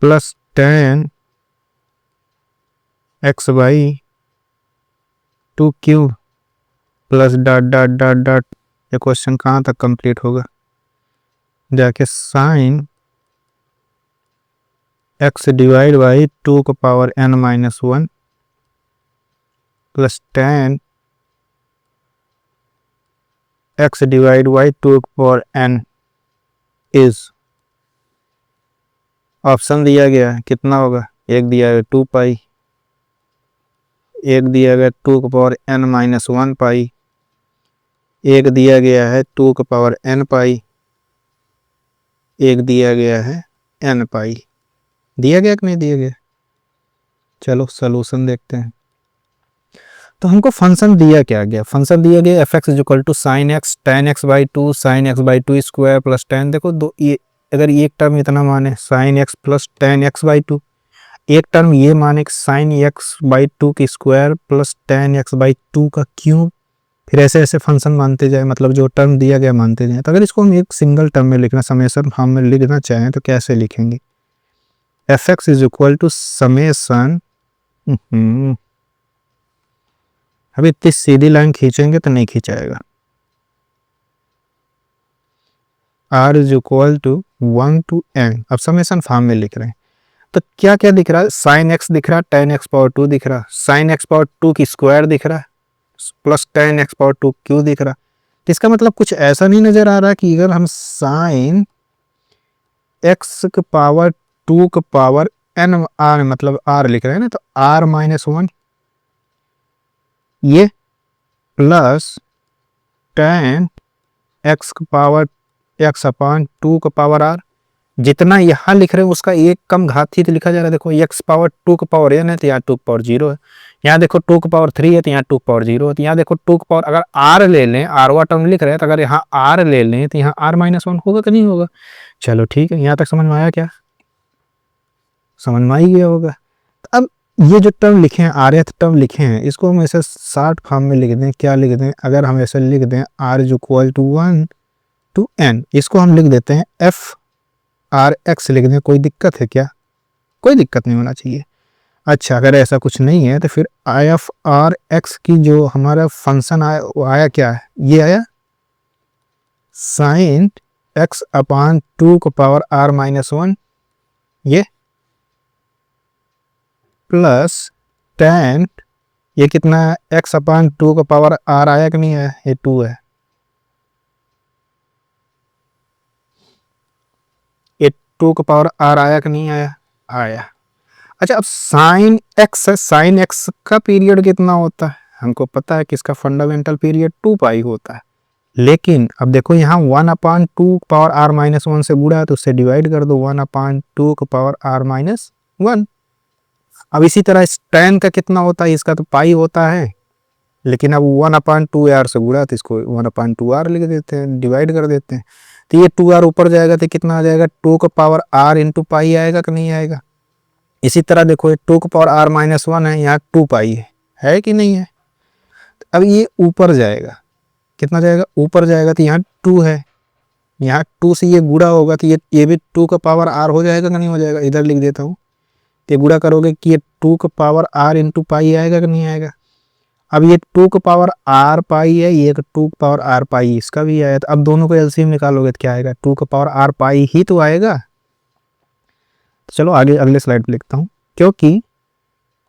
plus tan x by two q plus dot dot dot dot. ये question कहाँ तक कंप्लीट होगा, जाके sine x divide by two का power n minus one plus tan x divide by two का power n is, option दिया गया है कितना होगा, एक दिया गया 2 पाई, एक दिया गया 2 का power n minus one pi, एक दिया गया है 2 का पावर n पाई, एक दिया गया है n पाई। दिया गया कि नहीं दिया गया, चलो सॉल्यूशन देखते हैं। तो हमको फंक्शन दिया क्या गया, फंक्शन दिया गया f x equal to sine x tan x by two sine x by two square plus tan. देखो दो ये अगर एक टर्म इतना माने sine x plus tan x by two, एक टर्म ये माने साइन एक्स बाई टू की square plus tan x by two का क्यूब, फिर ऐसे ऐसे फंक्शन मानते जाए, मतलब जो टर्म दिया गया मानते जाए। तो अगर इसको हम एक सिंगल टर्म में लिखना, समेशन हम में लिखना चाहें तो कैसे लिखेंगे, f x is equal to summation, अभी इतनी सीधी लाइन खींचेंगे तो नहीं खींचाएगा, r is equal to 1 to n। अब समेशन फॉर्म में लिख रहे हैं तो क्या क्या दिख रहा है, साइन एक्स दिख रहा है, टेन एक्स पावर टू दिख रहा है, साइन एक्स पावर टू की स्क्वायर दिख रहा है plus tan x power two cube दिख रहा। तो इसका मतलब कुछ ऐसा नहीं नजर आ रहा कि अगर हम साइन एक्स के पावर टू के पावर एन आर मतलब आर लिख रहे हैं ना, तो आर माइनस वन ये प्लस टेन एक्स का पावर एक्स अपान टू का पावर आर, जितना यहाँ लिख रहे हैं उसका एक कम घातीय लिखा जा रहा है। देखो एक्स पावर टू का पावर एन है तो यहाँ टू का पावर जीरो है, यहाँ देखो टू का पावर थ्री है तो यहाँ टू का पावर जीरो है, तो यहाँ देखो टू का पावर अगर आर ले लें, आर वा टर्म लिख रहे हैं तो अगर यहाँ आर ले लें तो यहाँ आर माइनस वन होगा कि नहीं होगा। चलो ठीक है, यहाँ तक समझ में आया क्या, समझ में ही गया होगा। अब ये जो टर्म लिखे हैं आर एथ टर्म लिखे हैं, इसको हम ऐसे शॉर्ट फॉर्म में लिख दें, क्या लिख दें, अगर हम ऐसे लिख दें r is equal to 1 to n, इसको हम लिख देते हैं एफ आर एक्स लिख दें। कोई दिक्कत है क्या, कोई दिक्कत नहीं होना चाहिए। अच्छा अगर ऐसा कुछ नहीं है तो फिर आई एफ आर एक्स की जो हमारा फंक्शन आया वो आया क्या है, ये आया साइन एक्स अपान टू का पावर आर माइनस वन, ये प्लस टेन, ये कितना है एक्स अपान टू का पावर आर आया कि नहीं आया, ये टू है, ये टू का पावर आर आया कि नहीं आया, आया। अच्छा अब साइन एक्स है, साइन एक्स का पीरियड कितना होता है हमको पता है कि इसका फंडामेंटल पीरियड 2 पाई होता है, लेकिन अब देखो यहाँ 1/2 पावर आर माइनस वन से गुणा है तो उससे डिवाइड कर दो 1/2 का पावर आर माइनस वन। अब इसी तरह इस tan का कितना होता है, इसका तो पाई होता है, लेकिन अब 1/2 आर से गुणा तो इसको 1/2 आर लिख देते हैं, डिवाइड कर देते हैं, तो ये 2 आर ऊपर जाएगा तो कितना आ जाएगा 2 का पावर आर इंटू पाई आएगा कि नहीं आएगा। इसी तरह देखो ये 2 का पावर आर माइनस वन है, यहाँ 2 पाई है कि नहीं है। अब ये ऊपर जाएगा, कितना जाएगा ऊपर जाएगा, तो यहाँ 2 है, यहाँ 2 से ये गुणा होगा तो ये भी 2 का पावर आर हो जाएगा कि नहीं हो जाएगा, इधर लिख देता हूँ, तो गुणा करोगे कि ये 2 का पावर आर इंटू पाई आएगा कि नहीं आएगा। अब ये 2 का पावर आर पाई है, ये 2 का पावर आर पाई इसका भी आया, तो अब दोनों को एलसीएम निकालोगे तो क्या आएगा, 2 का पावर आर पाई ही तो आएगा। तो चलो आगे अगले स्लाइड पे लिखता हूँ, क्योंकि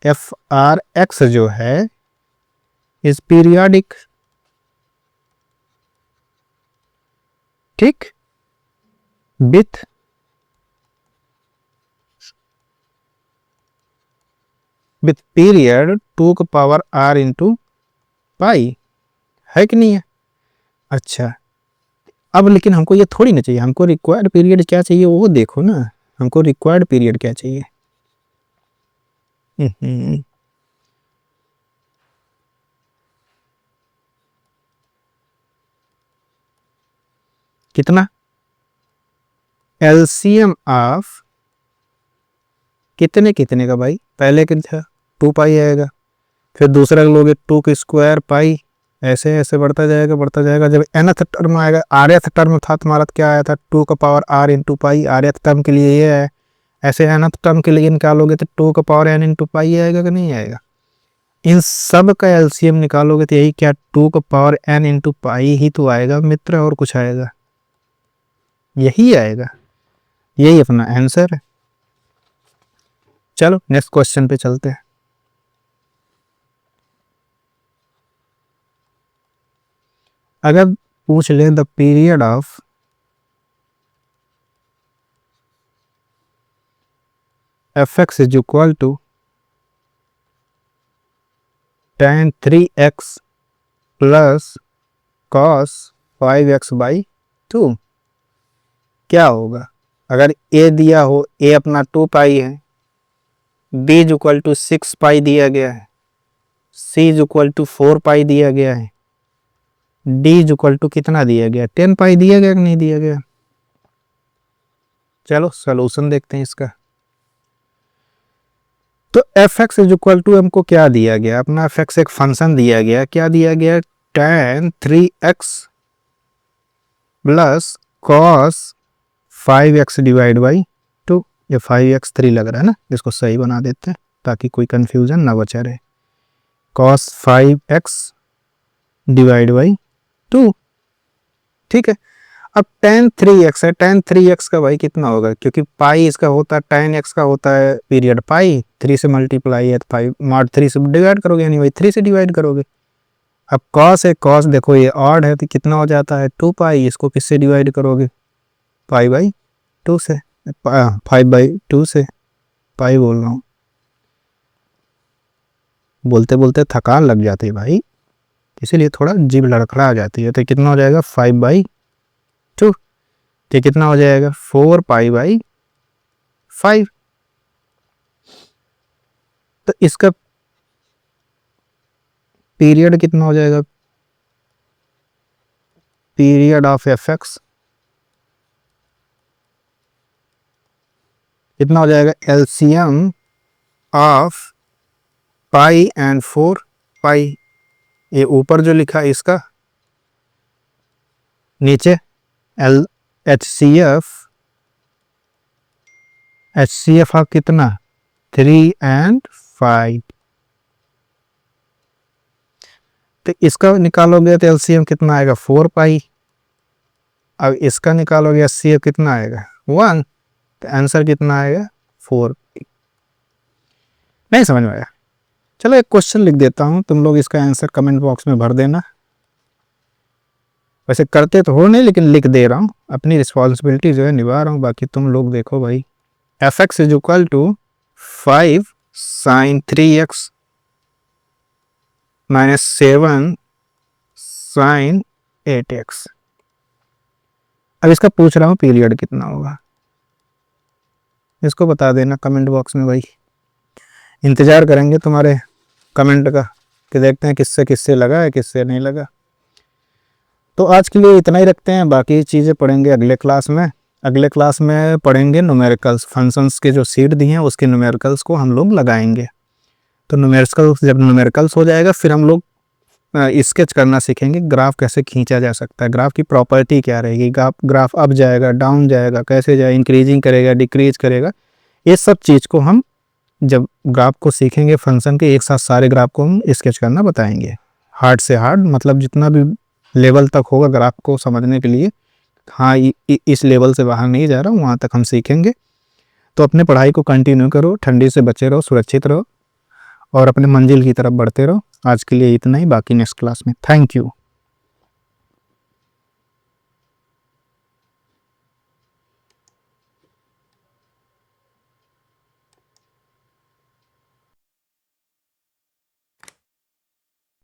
एफ आर एक्स जो है इज पीरियाडिक, ठीक, विथ पीरियड 2 का पावर आर इंटू पाई, है कि नहीं है। अच्छा अब लेकिन हमको ये थोड़ी ना चाहिए, हमको रिक्वायर्ड पीरियड क्या चाहिए वो देखो ना, हमको रिक्वायर्ड पीरियड क्या चाहिए। हम्म, कितना एलसीएम ऑफ कितने कितने का भाई, पहले कितना 2 पाई आएगा, फिर दूसरा लोगे 2 का स्क्वायर पाई, ऐसे ऐसे बढ़ता जाएगा। जब nth टर्म आएगा, rth टर्म था तुम्हारा तो क्या आया था 2 का power r into pi, rth term के लिए ये है। ऐसे nth टर्म के लिए निकालोगे तो 2 का पावर n इंटू पाई आएगा कि नहीं आएगा। इन सब का एलसीएम निकालोगे तो यही क्या 2 का पावर n इंटू पाई ही तो आएगा मित्र, और कुछ आएगा, यही आएगा, यही अपना आंसर है। चलो नेक्स्ट क्वेश्चन पे चलते हैं। अगर पूछ ले the period of fx is equal to tan 3x plus cos 5x by 2, क्या होगा। अगर a दिया हो, a अपना 2 पाई है, b इज इक्वल टू 6 पाई दिया गया है, c इज इक्वल टू 4 पाई दिया गया है, d इज इक्वल टू कितना दिया गया, 10 पाई दिया गया कि नहीं दिया गया। चलो सॉल्यूशन देखते हैं इसका। तो fx इज इक्वल टू हमको क्या दिया गया, अपना fx एक फंक्शन दिया गया, क्या दिया गया tan 3x plus cos 5x divide by 2। ये 5x 3 लग रहा है ना, इसको सही बना देते हैं ताकि कोई कंफ्यूजन ना बचा रहे। cos 5x डिवाइड बाई 2, ठीक है। अब tan 3x है, tan 3x का भाई कितना होगा, क्योंकि पाई इसका होता है, tan x का होता है पीरियड पाई, 3 से मल्टीप्लाई है तो 5 मॉड 3 से डिवाइड करोगे, यानी भाई 3 से डिवाइड करोगे। अब cos है, cos देखो ये ऑड है तो कितना हो जाता है 2 पाई, इसको किससे डिवाइड करोगे, पाई बाई 2 से, 5 बाई 2 से, पाई बोल रहा हूँ, बोलते बोलते थकान लग जाती है भाई, इसीलिए थोड़ा जीभ लड़खड़ा जाती है। तो कितना हो जाएगा 5 बाई 2, तो कितना हो जाएगा 4 पाई बाई 5। तो इसका पीरियड कितना हो जाएगा, पीरियड ऑफ fx कितना हो जाएगा, एलसीएम ऑफ पाई एंड 4 पाई, ये ऊपर जो लिखा है इसका, नीचे HCF ऑफ कितना 3 एंड 5। तो इसका निकालोगे तो एलसीएम कितना आएगा 4 पाई, अब इसका निकालोगे HCF कितना आएगा 1, तो आंसर कितना आएगा 4। नहीं समझ में आया, चलो एक क्वेश्चन लिख देता हूं, तुम लोग इसका आंसर कमेंट बॉक्स में भर देना। वैसे करते तो हो नहीं, लेकिन लिख दे रहा हूं, अपनी रिस्पॉन्सिबिलिटी जो है निभा रहा हूं, बाकी तुम लोग देखो भाई। fx is equal to 5 sin 3x minus 7 sin 8x। अब इसका पूछ रहा हूँ पीरियड कितना होगा, इसको बता देना कमेंट बॉक्स में भाई, इंतज़ार करेंगे तुम्हारे कमेंट का कि देखते हैं किससे किससे लगा है किससे नहीं लगा। तो आज के लिए इतना ही रखते हैं, बाकी चीज़ें पढ़ेंगे अगले क्लास में। अगले क्लास में पढ़ेंगे न्यूमेरिकल्स, फंक्शंस के जो सीट दिए हैं उसके न्यूमेरिकल्स को हम लोग लगाएंगे। तो न्यूमेरिकल्स जब न्यूमेरिकल्स हो जाएगा फिर हम लोग स्केच करना सीखेंगे, ग्राफ कैसे खींचा जा सकता है, ग्राफ की प्रॉपर्टी क्या रहेगी, ग्राफ अप जाएगा डाउन जाएगा, कैसे जाए, इंक्रीजिंग करेगा डिक्रीज करेगा, ये सब चीज़ को हम जब ग्राफ को सीखेंगे फंक्शन के, एक साथ सारे ग्राफ को हम स्केच करना बताएंगे, हार्ड से हार्ड, मतलब जितना भी लेवल तक होगा ग्राफ को समझने के लिए, हाँ इस लेवल से बाहर नहीं जा रहा हूँ, वहाँ तक हम सीखेंगे। तो अपने पढ़ाई को कंटिन्यू करो, ठंडी से बचे रहो, सुरक्षित रहो और अपने मंजिल की तरफ बढ़ते रहो। आज के लिए इतना ही, बाकी नेक्स्ट क्लास में। Thank you.